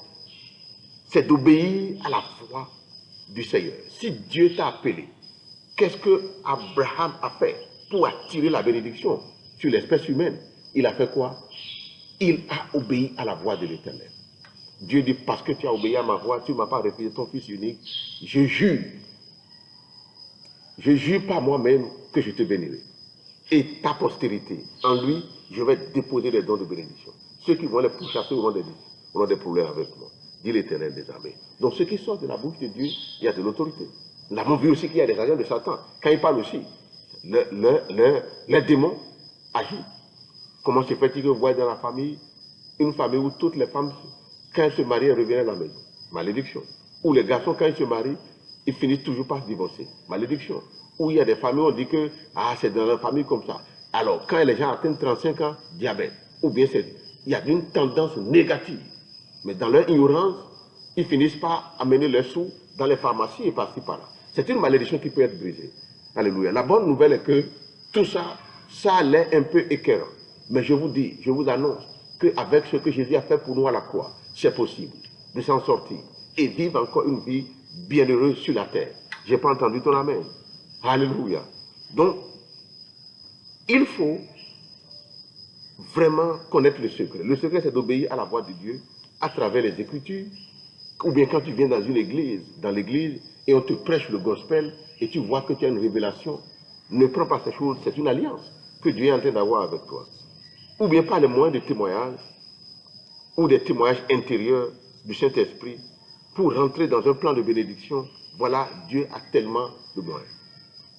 C'est d'obéir à la voix du Seigneur. Si Dieu t'a appelé, qu'est-ce que Abraham a fait pour attirer la bénédiction sur l'espèce humaine? Il a fait quoi? Il a obéi à la voix de l'Éternel. Dieu dit, parce que tu as obéi à ma voix, tu ne m'as pas refusé ton fils unique, je jure par moi-même que je te bénirai. Et ta postérité, en lui, je vais déposer les dons de bénédiction. Ceux qui vont les pourchasser auront des problèmes avec moi, dit l'Éternel des armées. Donc ce qui sort de la bouche de Dieu, il y a de l'autorité. Nous avons vu aussi qu'il y a des agents de Satan. Quand il parle aussi, les démons agissent. Comment se fait-il que vous voyez dans la famille, une famille où toutes les femmes, quand elles se marient, elles reviennent à la maison? Malédiction. Ou les garçons, quand ils se marient, ils finissent toujours par se divorcer. Malédiction. Ou il y a des familles où on dit que c'est dans la famille comme ça. Alors, quand les gens atteignent 35 ans, diabète. Ou bien il y a une tendance négative. Mais dans leur ignorance, ils finissent par amener leurs sous dans les pharmacies et par-ci par-là. C'est une malédiction qui peut être brisée. Alléluia. La bonne nouvelle est que tout ça, ça l'est un peu écœurant. Mais je vous dis, je vous annonce qu'avec ce que Jésus a fait pour nous à la croix, c'est possible de s'en sortir et vivre encore une vie bienheureuse sur la terre. Je n'ai pas entendu ton amen. Alléluia. Donc, il faut vraiment connaître le secret. Le secret, c'est d'obéir à la voix de Dieu à travers les Écritures, ou bien quand tu viens dans l'église, et on te prêche le gospel, et tu vois que tu as une révélation, ne prends pas ces choses, c'est une alliance que Dieu est en train d'avoir avec toi. Ou bien par les moyens de témoignage, ou des témoignages intérieurs du Saint-Esprit, pour rentrer dans un plan de bénédiction. Voilà, Dieu a tellement de moyens.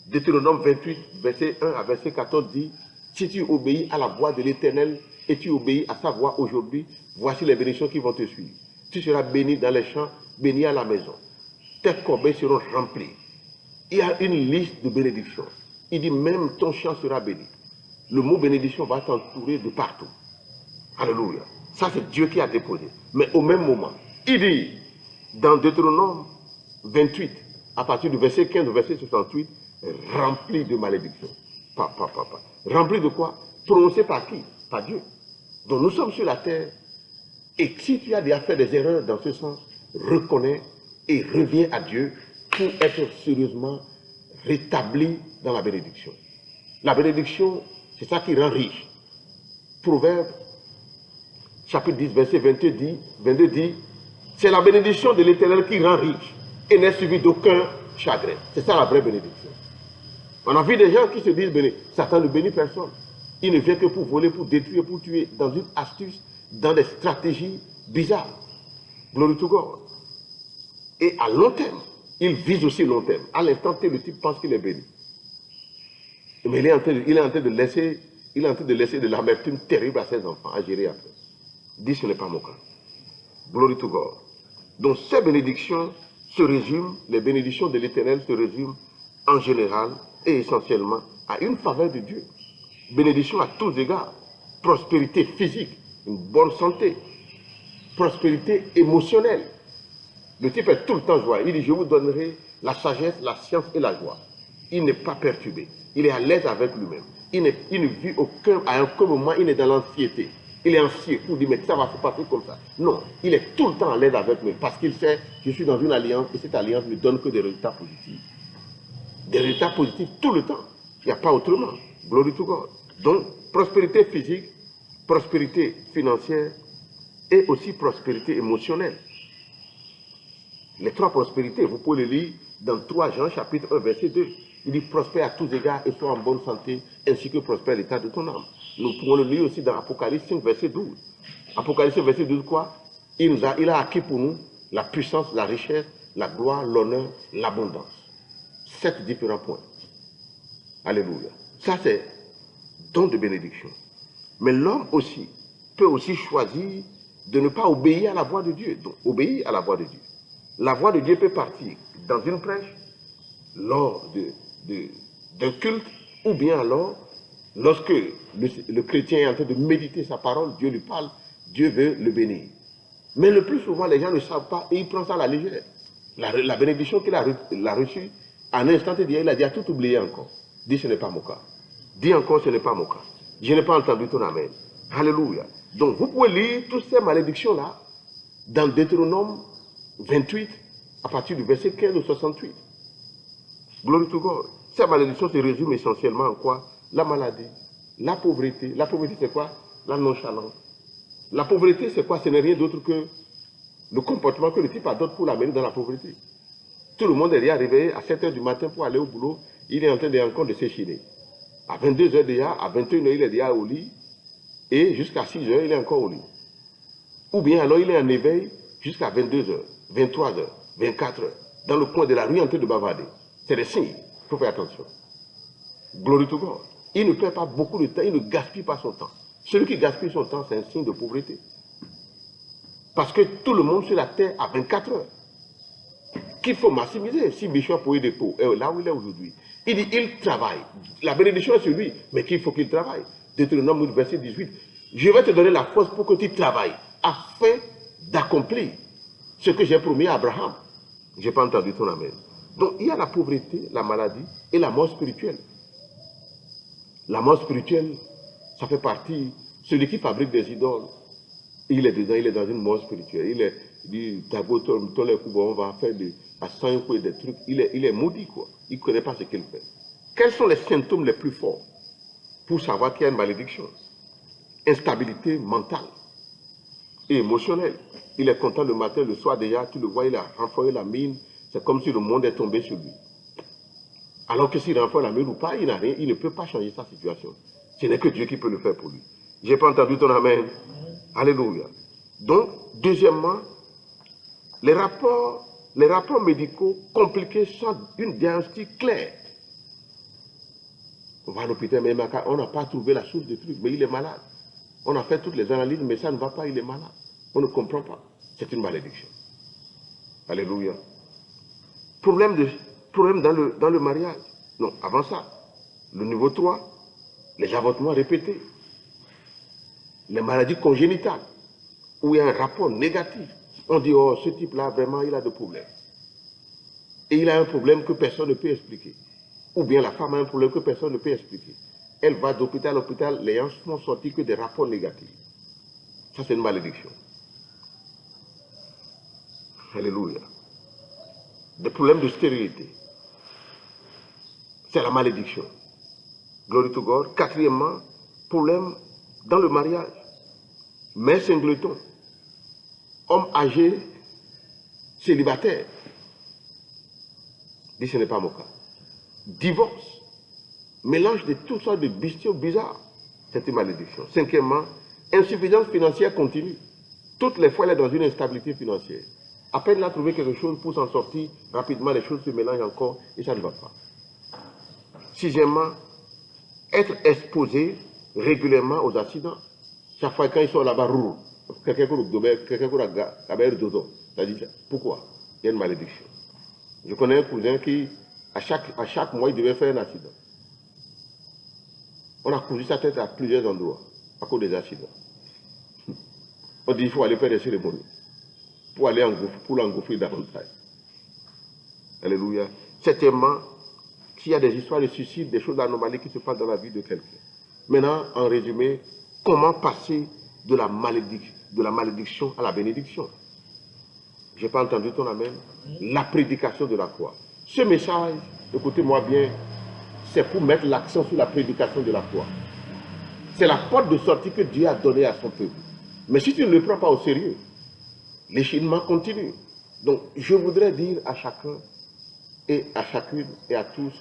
Deutéronome 28, verset 1 à verset 14 dit, si tu obéis à la voix de l'Éternel et tu obéis à sa voix aujourd'hui, voici les bénédictions qui vont te suivre. Tu seras béni dans les champs, béni à la maison. Tes corbeilles seront remplies. Il y a une liste de bénédictions. Il dit même ton champ sera béni. Le mot bénédiction va t'entourer de partout. Alléluia. Ça c'est Dieu qui a déposé. Mais au même moment, il dit dans Deutéronome 28, à partir du verset 15 au verset 68, rempli de malédictions. Rempli de quoi? Prononcé par qui? Par Dieu. Donc nous sommes sur la terre. Et si tu as déjà fait des erreurs dans ce sens, reconnais et reviens à Dieu pour être sérieusement rétabli dans la bénédiction. La bénédiction, c'est ça qui rend riche. Proverbe, chapitre 10, verset 22 dit, c'est la bénédiction de l'Éternel qui rend riche et n'est suivie d'aucun chagrin. C'est ça la vraie bénédiction. On a vu des gens qui se disent, Satan ne bénit personne. Il ne vient que pour voler, pour détruire, pour tuer, dans une astuce, dans des stratégies bizarres. Glory to God. Et à long terme, il vise aussi long terme. À l'instant T, le type pense qu'il est béni. Mais il est en train de laisser de l'amertume terrible à ses enfants, à gérer après. Dis, ce n'est pas mon cas. Glory to God. Donc ces bénédictions se résument, les bénédictions de l'Éternel se résument en général et essentiellement à une faveur de Dieu. Bénédiction à tous égards. Prospérité physique, une bonne santé. Prospérité émotionnelle. Le type est tout le temps joyeux. Il dit, je vous donnerai la sagesse, la science et la joie. il n'est pas perturbé. Il est à l'aise avec lui-même. Il ne vit à aucun moment, il est dans l'anxiété. Il est anxieux pour dire, mais ça va se passer comme ça. Non, il est tout le temps à l'aise avec lui parce qu'il sait, je suis dans une alliance et cette alliance ne donne que des résultats positifs. Des résultats positifs tout le temps. Il n'y a pas autrement. Glory to God. Donc, prospérité physique, prospérité financière et aussi prospérité émotionnelle. Les trois prospérités, vous pouvez les lire dans 3 Jean chapitre 1 verset 2. Il dit prospère à tous égards et sois en bonne santé, ainsi que prospère l'état de ton âme. Nous pouvons le lire aussi dans Apocalypse 5 verset 12. Apocalypse 5 verset 12 quoi? Il a acquis pour nous la puissance, la richesse, la gloire, l'honneur, l'abondance. 7 différents points. Alléluia. Ça c'est don de bénédiction. Mais l'homme aussi peut aussi choisir de ne pas obéir à la voix de Dieu. Donc obéir à la voix de Dieu. La voix de Dieu peut partir dans une prêche, lors d'un culte, ou bien alors, lorsque le chrétien est en train de méditer sa parole, Dieu lui parle, Dieu veut le bénir. Mais le plus souvent, les gens ne savent pas et ils prennent ça à la légère. La bénédiction qu'il a reçue, en un instant, il a dit à tout oublier encore. Dis, ce n'est pas mon cas. Dis encore, ce n'est pas mon cas. Je n'ai pas entendu ton amen. Alléluia. Donc, vous pouvez lire toutes ces malédictions-là dans Deutéronome 28, à partir du verset 15 au 68. Glory to God. Ces malédictions se résument essentiellement en quoi? La maladie, la pauvreté. La pauvreté, c'est quoi? La nonchalance. La pauvreté, c'est quoi? Ce n'est rien d'autre que le comportement que le type adopte pour l'amener dans la pauvreté. Tout le monde est déjà réveillé à 7 h du matin pour aller au boulot. Il est en train encore de s'échiner. À 22 h déjà, à 21 h, il est déjà au lit. Et jusqu'à 6 h, il est encore au lit. Ou bien alors, il est en éveil jusqu'à 22 h, 23 h, 24 h, dans le coin de la rue en train de bavarder. C'est des signes. Il faut faire attention. Glory to God. Il ne perd pas beaucoup de temps, il ne gaspille pas son temps. Celui qui gaspille son temps, c'est un signe de pauvreté. Parce que tout le monde sur la terre a 24 heures. Qu'il faut maximiser. Si Bishop Oyedepo est là où il est aujourd'hui, il dit il travaille. La bénédiction est sur lui, mais qu'il faut qu'il travaille. Deutéronome verset 18. Je vais te donner la force pour que tu travailles, afin d'accomplir ce que j'ai promis à Abraham. Je n'ai pas entendu ton amen. Donc il y a la pauvreté, la maladie et la mort spirituelle. La mort spirituelle, ça fait partie. Celui qui fabrique des idoles, il est dedans, il est dans une mort spirituelle. Il dit, on va faire des trucs. Il est maudit, quoi. Il ne connaît pas ce qu'il fait. Quels sont les symptômes les plus forts pour savoir qu'il y a une malédiction? Instabilité mentale et émotionnelle. Il est content le matin, le soir déjà, tu le vois, il a renforcé la mine. C'est comme si le monde est tombé sur lui. Alors que s'il renforce la mine ou pas, il n'a rien, il ne peut pas changer sa situation. Ce n'est que Dieu qui peut le faire pour lui. Je n'ai pas entendu ton amen. Alléluia. Donc, deuxièmement, les rapports médicaux compliqués sans une diagnostic claire. On va à l'hôpital, mais on n'a pas trouvé la source du truc, mais il est malade. On a fait toutes les analyses, mais ça ne va pas, il est malade. On ne comprend pas. C'est une malédiction. Alléluia. Problème dans le mariage. Non, avant ça, le niveau 3, les avortements répétés, les maladies congénitales, où il y a un rapport négatif. On dit, oh, ce type-là, vraiment, il a des problèmes. Et il a un problème que personne ne peut expliquer. Ou bien la femme a un problème que personne ne peut expliquer. Elle va d'hôpital à hôpital, les gens ne font sortir que des rapports négatifs. Ça, c'est une malédiction. Alléluia. Des problèmes de stérilité. C'est la malédiction. Glory to God. Quatrièmement, problème dans le mariage. Mère singleton. Homme âgé, célibataire. Dit ce n'est pas mon cas. Divorce. Mélange de toutes sortes de bestioles bizarres. C'est une malédiction. Cinquièmement, insuffisance financière continue. Toutes les fois, elle est dans une instabilité financière. À peine elle a trouvé quelque chose pour s'en sortir, rapidement les choses se mélangent encore et ça ne va pas. Sixièmement, être exposé régulièrement aux accidents. Chaque fois quand ils sont là-bas, quelqu'un qui pourquoi? Il y a une malédiction. Je connais un cousin qui, à chaque mois, il devait faire un accident. On a cousu sa tête à plusieurs endroits à cause des accidents. On dit qu'il faut aller faire des cérémonies pour aller l'engouffrer davantage. Alléluia. Septièmement, s'il y a des histoires de suicide, des choses d'anomalies qui se passent dans la vie de quelqu'un. Maintenant, en résumé, comment passer de la malédiction à la bénédiction? Je n'ai pas entendu ton amen. La prédication de la croix. Ce message, écoutez-moi bien, c'est pour mettre l'accent sur la prédication de la croix. C'est la porte de sortie que Dieu a donnée à son peuple. Mais si tu ne le prends pas au sérieux, l'échinement continue. Donc, je voudrais dire à chacun et à chacune et à tous,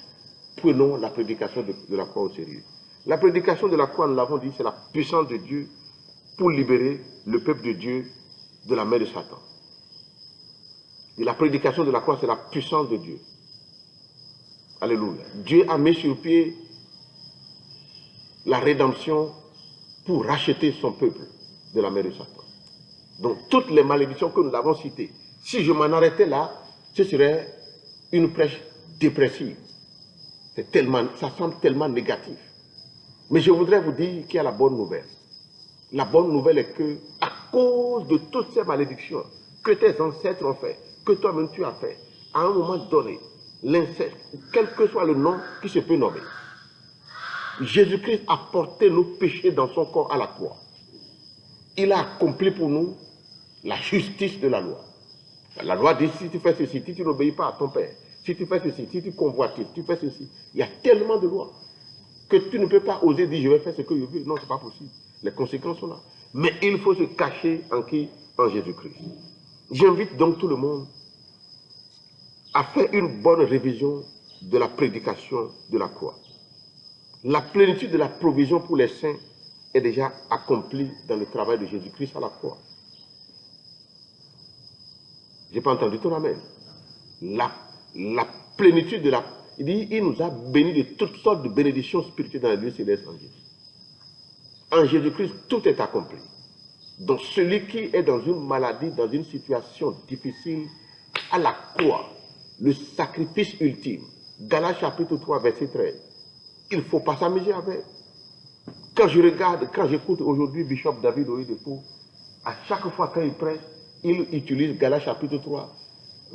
prenons la prédication de la croix au sérieux. La prédication de la croix, nous l'avons dit, c'est la puissance de Dieu pour libérer le peuple de Dieu de la main de Satan. Et la prédication de la croix, c'est la puissance de Dieu. Alléluia. Dieu a mis sur pied la rédemption pour racheter son peuple de la main de Satan. Donc, toutes les malédictions que nous avons citées, si je m'en arrêtais là, ce serait une prêche dépressive. Ça semble tellement négatif. Mais je voudrais vous dire qu'il y a la bonne nouvelle. La bonne nouvelle est que, à cause de toutes ces malédictions que tes ancêtres ont fait, que toi-même tu as fait, à un moment donné, l'inceste, quel que soit le nom qui se peut nommer, Jésus-Christ a porté nos péchés dans son corps à la croix. Il a accompli pour nous la justice de la loi. La loi dit, si tu fais ceci, si tu n'obéis pas à ton père, si tu fais ceci, si tu convoites, si tu fais ceci, il y a tellement de lois que tu ne peux pas oser dire, je vais faire ce que je veux. Non, ce n'est pas possible. Les conséquences sont là. Mais il faut se cacher en qui? En Jésus-Christ. J'invite donc tout le monde à faire une bonne révision de la prédication de la croix. La plénitude de la provision pour les saints est déjà accomplie dans le travail de Jésus-Christ à la croix. Je n'ai pas entendu ton amen. La plénitude de la... Il dit, il nous a bénis de toutes sortes de bénédictions spirituelles dans les lieux célestes en Jésus. En Jésus-Christ, tout est accompli. Donc celui qui est dans une maladie, dans une situation difficile, à la croix, le sacrifice ultime, Galates chapitre 3, verset 13, il ne faut pas s'amuser avec. Quand je regarde, quand j'écoute aujourd'hui Bishop David Oyedepo, à chaque fois qu'il prêche, il utilise Galates chapitre 3,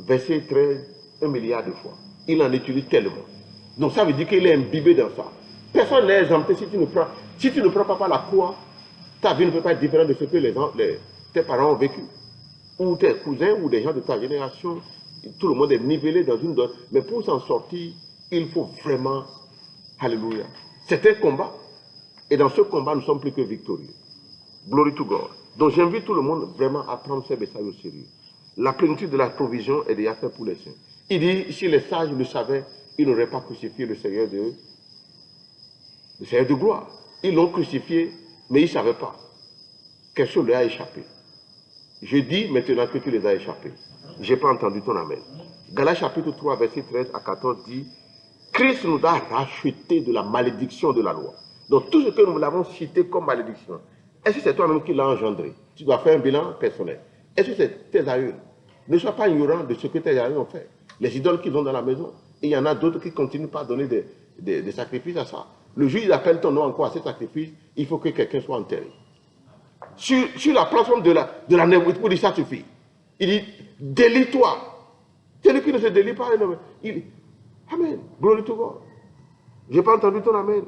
verset 13, 1 milliard de fois. Il en utilise tellement. Donc ça veut dire qu'il est imbibé dans ça. Personne n'est exempté si tu ne prends pas la croix. Ta vie ne peut pas être différente de ce que tes parents ont vécu. Ou tes cousins ou des gens de ta génération. Tout le monde est nivelé dans une donne. Mais pour s'en sortir, il faut vraiment... Alléluia. C'est un combat. Et dans ce combat, nous sommes plus que victorieux. Glory to God. Donc j'invite tout le monde vraiment à prendre ces messages au sérieux. La plénitude de la provision est déjà faite pour les saints. Il dit, si les sages le savaient, ils n'auraient pas crucifié le Seigneur de gloire. Ils l'ont crucifié, mais ils ne savaient pas. Quelque chose leur a échappé. Je dis maintenant que tu les as échappés. Je n'ai pas entendu ton amen. Galates chapitre 3, verset 13 à 14 dit, Christ nous a racheté de la malédiction de la loi. Donc tout ce que nous l'avons cité comme malédiction, est-ce que c'est toi-même qui l'as engendré? Tu dois faire un bilan personnel. Est-ce que c'est tes aïeux? Ne sois pas ignorant de ce que tes aïeux ont fait. Les idoles qu'ils ont dans la maison. Et il y en a d'autres qui continuent pas à donner des sacrifices à ça. Le juge appelle ton nom encore à ces sacrifices, il faut que quelqu'un soit enterré. Sur la plateforme de la névrite, pour dire ça suffit. Il dit, délie-toi. Celui qui ne se délie pas, il dit, Amen, glory to God. Je n'ai pas entendu ton amen.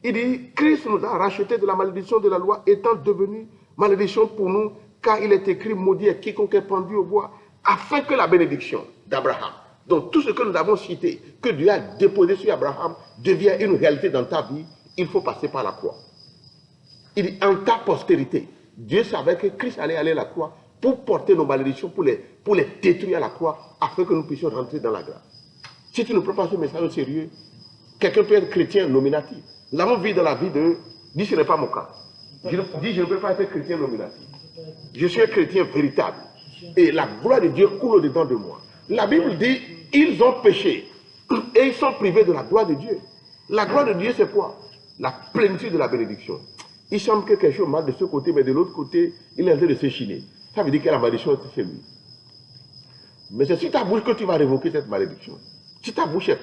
Il dit, Christ nous a racheté de la malédiction de la loi, étant devenu malédiction pour nous, car il est écrit, maudit est quiconque est pendu au bois, afin que la bénédiction d'Abraham, donc tout ce que nous avons cité, que Dieu a déposé sur Abraham, devienne une réalité dans ta vie, il faut passer par la croix. Il dit, en ta postérité, Dieu savait que Christ allait aller à la croix pour porter nos malédictions, pour les détruire à la croix, afin que nous puissions rentrer dans la grâce. Si tu ne prends pas ce message au sérieux, quelqu'un peut être chrétien nominatif. Nous avons vu dans la vie de... Dis, ce n'est pas mon cas. Je ne peux pas être chrétien nominatif. Je suis un chrétien véritable. Et la gloire de Dieu coule au-dedans de moi. La Bible dit, ils ont péché et ils sont privés de la gloire de Dieu. La gloire de Dieu, c'est quoi? La plénitude de la bénédiction. Il semble que quelque chose mal de ce côté, mais de l'autre côté, il est en train de s'échiner. Ça veut dire que la malédiction est chez lui. Mais c'est sur ta bouche que tu vas révoquer cette malédiction. Si ta bouche est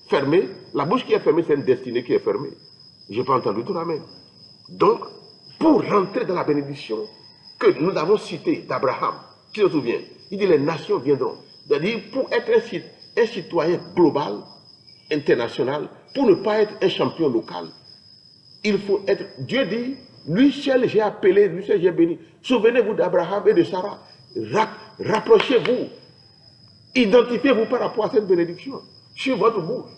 fermée, la bouche qui est fermée, c'est une destinée qui est fermée. Je n'ai pas entendu ton amen. Donc, pour rentrer dans la bénédiction que nous avons citée d'Abraham, qui se souvient, il dit les nations viendront. C'est-à-dire, pour être un citoyen global, international, pour ne pas être un champion local, il faut être... Dieu dit, lui seul j'ai appelé, lui seul j'ai béni. Souvenez-vous d'Abraham et de Sarah. Rapprochez-vous. Identifiez-vous par rapport à cette bénédiction. Sur votre bouche.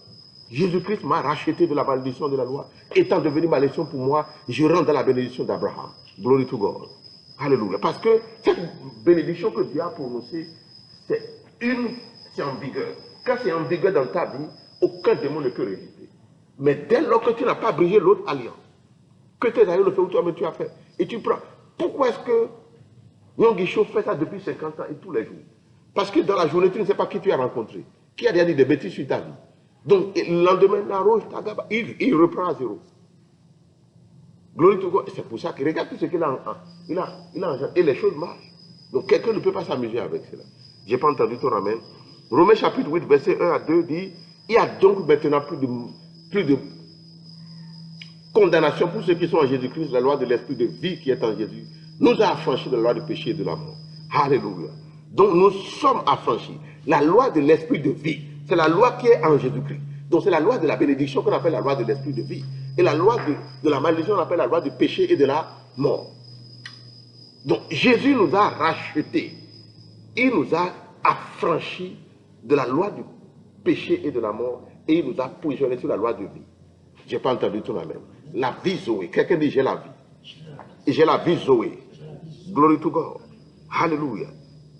Jésus-Christ m'a racheté de la malédiction de la loi. Étant devenu malédiction pour moi, je rentre dans la bénédiction d'Abraham. Glory to God. Alléluia. Parce que cette bénédiction que Dieu a prononcée, c'est en vigueur. Quand c'est en vigueur dans ta vie, aucun démon ne peut résister. Mais dès lors que tu n'as pas brisé l'autre alliance, que tes aïeux le font, toi-même tu as fait, et tu prends. Pourquoi est-ce que Nyonguicho fait ça depuis 50 ans et tous les jours? Parce que dans la journée, tu ne sais pas qui tu as rencontré, qui a déjà dit des bêtises sur ta vie. Donc, le lendemain, il reprend à zéro. Glory to God. C'est pour ça qu'il regarde tout ce qu'il a en et les choses marchent. Donc, quelqu'un ne peut pas s'amuser avec cela. Je n'ai pas entendu ton amen. Romains chapitre 8, verset 1 à 2 dit, il y a donc maintenant plus de condamnation pour ceux qui sont en Jésus-Christ. La loi de l'esprit de vie qui est en Jésus nous a affranchis de la loi du péché et de la mort. Alléluia. Donc, nous sommes affranchis. La loi de l'esprit de vie, c'est la loi qui est en Jésus-Christ. Donc, c'est la loi de la bénédiction qu'on appelle la loi de l'esprit de vie. Et la loi de la malédiction, on appelle la loi du péché et de la mort. Donc, Jésus nous a rachetés. Il nous a affranchis de la loi du péché et de la mort. Et il nous a positionnés sur la loi de vie. Je n'ai pas entendu tout même. La vie Zoé. Quelqu'un dit, j'ai la vie. Et j'ai la vie Zoé. Glory to God. Alléluia.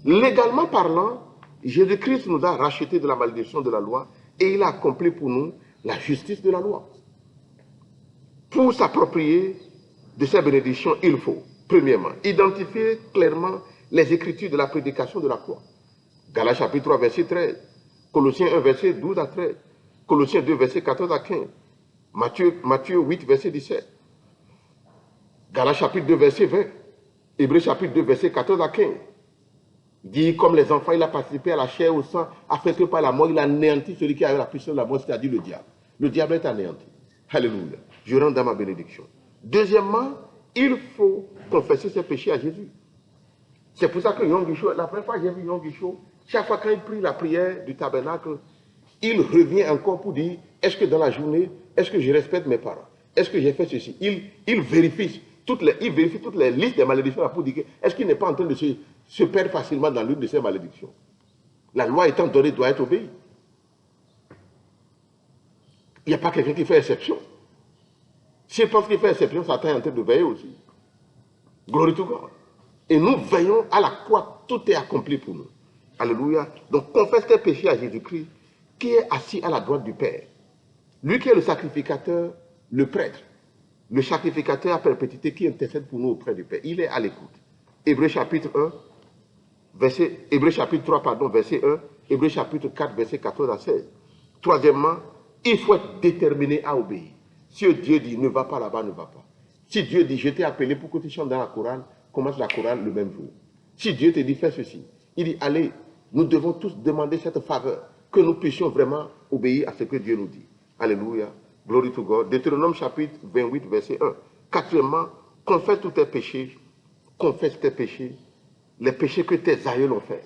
Légalement parlant, Jésus-Christ nous a rachetés de la malédiction de la loi et il a accompli pour nous la justice de la loi. Pour s'approprier de ces bénédictions, il faut, premièrement, identifier clairement les écritures de la prédication de la croix. Galates chapitre 3, verset 13. Colossiens 1, verset 12 à 13. Colossiens 2, verset 14 à 15. Matthieu 8, verset 17. Galates chapitre 2, verset 20. Hébreux chapitre 2, verset 14 à 15. Dit, comme les enfants, il a participé à la chair, au sang, afin que par la mort, il a anéanti celui qui avait la puissance de la mort, c'est-à-dire le diable. Le diable est anéanti. Alléluia. Je rentre dans ma bénédiction. Deuxièmement, il faut confesser ses péchés à Jésus. C'est pour ça que Nyonguicho, la première fois que j'ai vu Nyonguicho, chaque fois qu'il prie la prière du tabernacle, il revient encore pour dire, est-ce que dans la journée, est-ce que je respecte mes parents? Est-ce que j'ai fait ceci? Il vérifie toutes les listes des malédictions pour dire, est-ce qu'il n'est pas en train de se perdre facilement dans l'une de ces malédictions? La loi étant donnée doit être obéie. Il n'y a pas quelqu'un qui fait exception. S'il pense qu'il fait exception, Satan est en train de veiller aussi. Glory to God. Et nous veillons à la croix, tout est accompli pour nous. Alléluia. Donc confesse tes péchés à Jésus-Christ, qui est assis à la droite du Père. Lui qui est le sacrificateur, le prêtre. Le sacrificateur à perpétuité qui intercède pour nous auprès du Père. Il est à l'écoute. Hébreux chapitre 1, Hébreux chapitre 3, pardon, verset 1, Hébreux chapitre 4, verset 14 à 16. Troisièmement, il faut être déterminé à obéir. Si Dieu dit ne va pas là-bas, ne va pas. Si Dieu dit je t'ai appelé pour que tu chantes dans la chorale, commence la chorale le même jour. Si Dieu te dit fais ceci, il dit allez, nous devons tous demander cette faveur, que nous puissions vraiment obéir à ce que Dieu nous dit. Alléluia. Glory to God. Deutéronome chapitre 28, verset 1. Quatrièmement, confesse tous tes péchés. Confesse tes péchés. Les péchés que tes aïeux ont fait.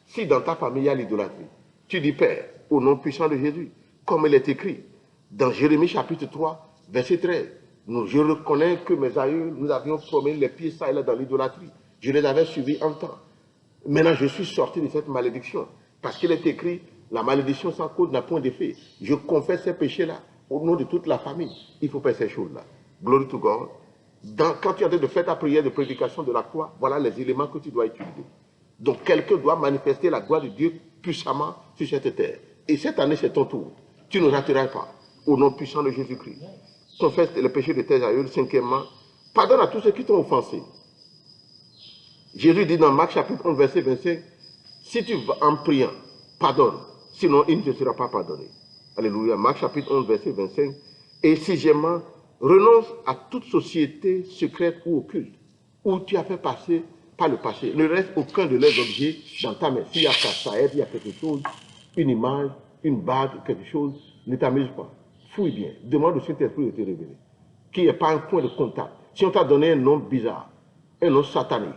Si dans ta famille il y a l'idolâtrie, tu dis Père, au nom puissant de Jésus, comme il est écrit dans Jérémie chapitre 3, verset 13. Je reconnais que mes aïeux, nous avions promené les pieds ça et là dans l'idolâtrie. Je les avais suivis en temps. Maintenant, je suis sorti de cette malédiction. Parce qu'il est écrit, la malédiction sans cause n'a point d'effet. Je confesse ces péchés-là au nom de toute la famille. Il faut faire ces choses-là. Glory to God. Quand tu es en train de faire ta prière de prédication de la croix, voilà les éléments que tu dois utiliser. Donc, quelqu'un doit manifester la gloire de Dieu puissamment sur cette terre. Et cette année, c'est ton tour. Tu ne rateras pas. Au nom puissant de Jésus-Christ. Confesse les péchés de tes aïeux. Cinquièmement, pardonne à tous ceux qui t'ont offensé. Jésus dit dans Marc chapitre 11, verset 25, si tu vas en priant, pardonne, sinon il ne te sera pas pardonné. Alléluia. Marc chapitre 11, verset 25. Et sixièmement, renonce à toute société secrète ou occulte, où tu as fait passer par le passé. Ne reste aucun de leurs objets dans ta main. S'il y a ça aide, il y a quelque chose, une image, une bague, quelque chose, ne t'amuse pas. Fouille bien. Demande au Saint-Esprit de te révéler. Qu'il n'y ait pas un point de contact. Si on t'a donné un nom bizarre, un nom satanique,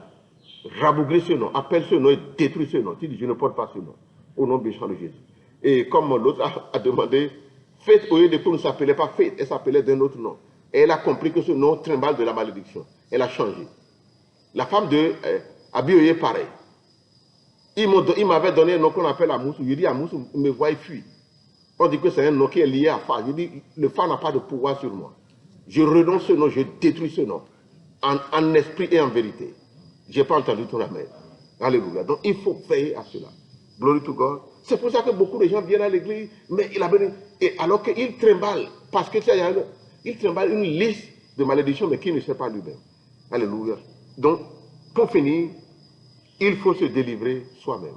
rabougris ce nom, appelle ce nom et détruis ce nom. Tu dis, je ne porte pas ce nom. Au nom de Jésus. Et comme l'autre a demandé, Faith, au lieu de pour ne s'appelait pas Faith, elle s'appelait d'un autre nom. Et elle a compris que ce nom trimballe de la malédiction. Elle a changé. La femme de Abioye, pareil. Il m'avait donné un nom qu'on appelle Amoussou. Je dis Amoussou, il me voit, il fuit. On dit que c'est un nom qui est lié à Fa. Je dis, le Fa n'a pas de pouvoir sur moi. Je renonce ce nom, je détruis ce nom. En esprit et en vérité. Je n'ai pas entendu ton amen. Alléluia. Donc il faut veiller à cela. Glory to God. C'est pour ça que beaucoup de gens viennent à l'église, mais alors qu'il trimballe, parce que il trimballe une liste de malédictions, mais qui ne sait pas lui-même. Alléluia. Donc, pour finir, il faut se délivrer soi-même.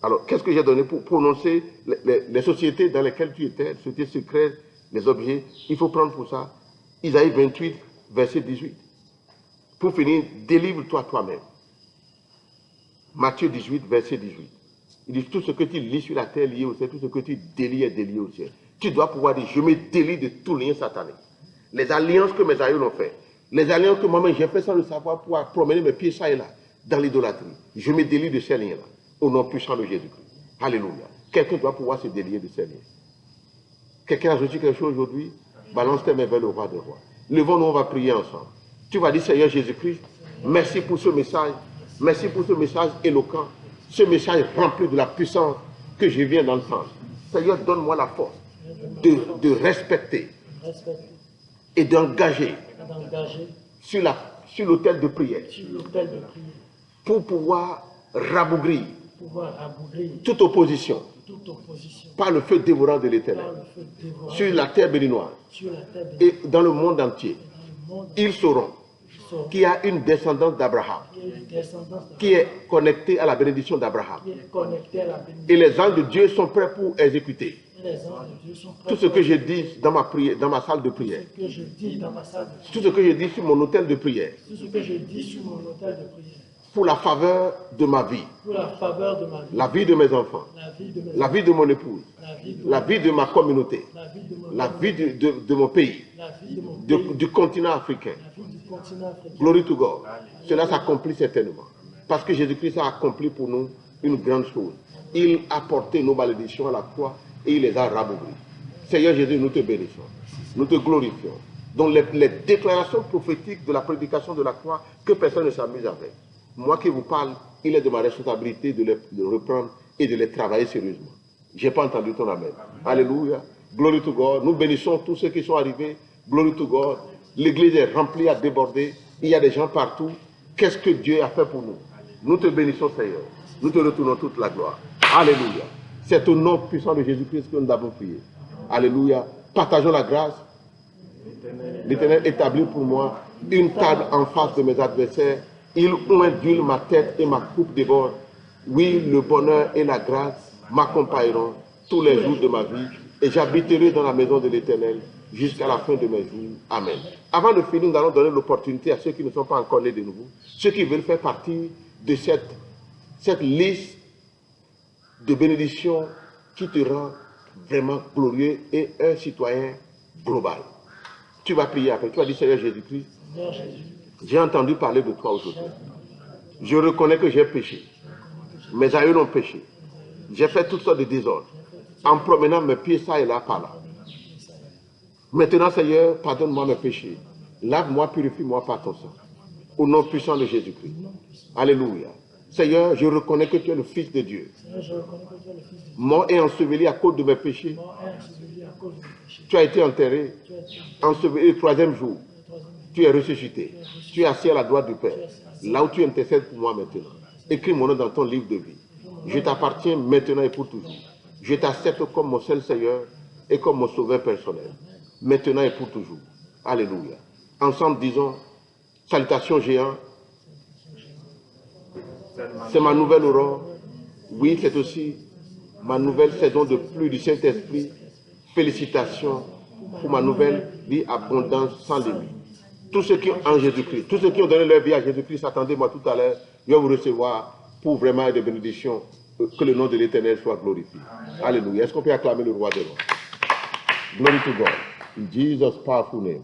Alors, qu'est-ce que j'ai donné pour prononcer les sociétés dans lesquelles tu étais, les sociétés secrètes, les objets? Il faut prendre pour ça Isaïe 28, verset 18. Pour finir, délivre-toi toi-même. Matthieu 18, verset 18. Il dit, tout ce que tu lis sur la terre lié au ciel, tout ce que tu délies est délié au ciel. Tu dois pouvoir dire, je me délie de tout lien satanique. Les alliances que mes aïeux ont fait, les alliances que moi-même j'ai fait sans le savoir pour promener mes pieds ça et là, dans l'idolâtrie. Je me délie de ces liens-là, au nom puissant de Jésus-Christ. Alléluia. Quelqu'un doit pouvoir se délier de ces liens. Quelqu'un a reçu quelque chose aujourd'hui? Balance tes mains vers le roi des rois. Levons-nous, on va prier ensemble. Tu vas dire, Seigneur Jésus-Christ, merci pour ce message. Merci pour ce message éloquent. Ce message rempli de la puissance que je viens d'entendre. Seigneur, donne-moi la force de respecter et d'engager sur l'autel de prière pour pouvoir rabougrir toute opposition par le feu dévorant de l'Éternel sur la terre béninoise et dans le monde entier. Ils sauront qu'il y a une descendance d'Abraham qui est connectée à la bénédiction d'Abraham. Et les anges de Dieu sont prêts pour exécuter tout ce que je dis dans ma prière, dans ma salle de prière. Tout ce que je dis sur mon autel de prière. Pour la faveur de ma vie. La vie de mes enfants. La vie de mon épouse. La vie de ma communauté. La vie de mon pays. Du continent africain. Glory to God. Cela s'accomplit certainement. Parce que Jésus-Christ a accompli pour nous une grande chose. Il a porté nos malédictions à la croix et il les a rabougries. Seigneur Jésus, nous te bénissons. Nous te glorifions. Donc les déclarations prophétiques de la prédication de la croix, que personne ne s'amuse avec. Moi qui vous parle, il est de ma responsabilité de les reprendre et de les travailler sérieusement. Je n'ai pas entendu ton amen. Alléluia. Glory to God. Nous bénissons tous ceux qui sont arrivés. Glory to God. L'église est remplie à déborder. Il y a des gens partout. Qu'est-ce que Dieu a fait pour nous? Nous te bénissons, Seigneur. Nous te retournons toute la gloire. Alléluia. C'est au nom puissant de Jésus-Christ que nous avons prié. Alléluia. Partageons la grâce. L'Éternel établit pour moi une table en face de mes adversaires. Il ondule ma tête et ma coupe déborde. Oui, le bonheur et la grâce m'accompagneront tous les jours de ma vie et j'habiterai dans la maison de l'Éternel jusqu'à la fin de mes jours. Amen. Avant de finir, nous allons donner l'opportunité à ceux qui ne sont pas encore nés de nouveau, ceux qui veulent faire partie de cette liste de bénédictions qui te rend vraiment glorieux et un citoyen global. Tu vas prier après. Tu vas dire, Seigneur Jésus-Christ, j'ai entendu parler de toi aujourd'hui. Je reconnais que j'ai péché. Mes aïeux ont péché. J'ai fait toutes sortes de désordres en promenant mes pieds ça et là par là. Maintenant, Seigneur, pardonne-moi mes péchés. Lave-moi, purifie-moi par ton sang. Au nom puissant de Jésus-Christ. Alléluia. Seigneur, je reconnais que tu es le Fils de Dieu. Mort et enseveli à cause de mes péchés. Tu as été enterré, enseveli le troisième jour. Tu es ressuscité. Tu es assis à la droite du Père. Là où tu intercèdes pour moi maintenant. Écris mon nom dans ton livre de vie. Je t'appartiens maintenant et pour toujours. Je t'accepte comme mon seul Seigneur et comme mon sauveur personnel. Maintenant et pour toujours. Alléluia. Ensemble, disons, salutations géants. C'est ma nouvelle aurore. Oui, c'est aussi ma nouvelle saison de pluie du Saint-Esprit. Félicitations pour ma nouvelle vie abondance sans limite. Tous ceux qui ont en Jésus-Christ, tous ceux qui ont donné leur vie à Jésus-Christ, attendez-moi tout à l'heure, je vais vous recevoir pour vraiment des bénédictions, que le nom de l'Éternel soit glorifié. Alléluia. Est-ce qu'on peut acclamer le roi des rois? Glory to God. In Jesus' powerful name.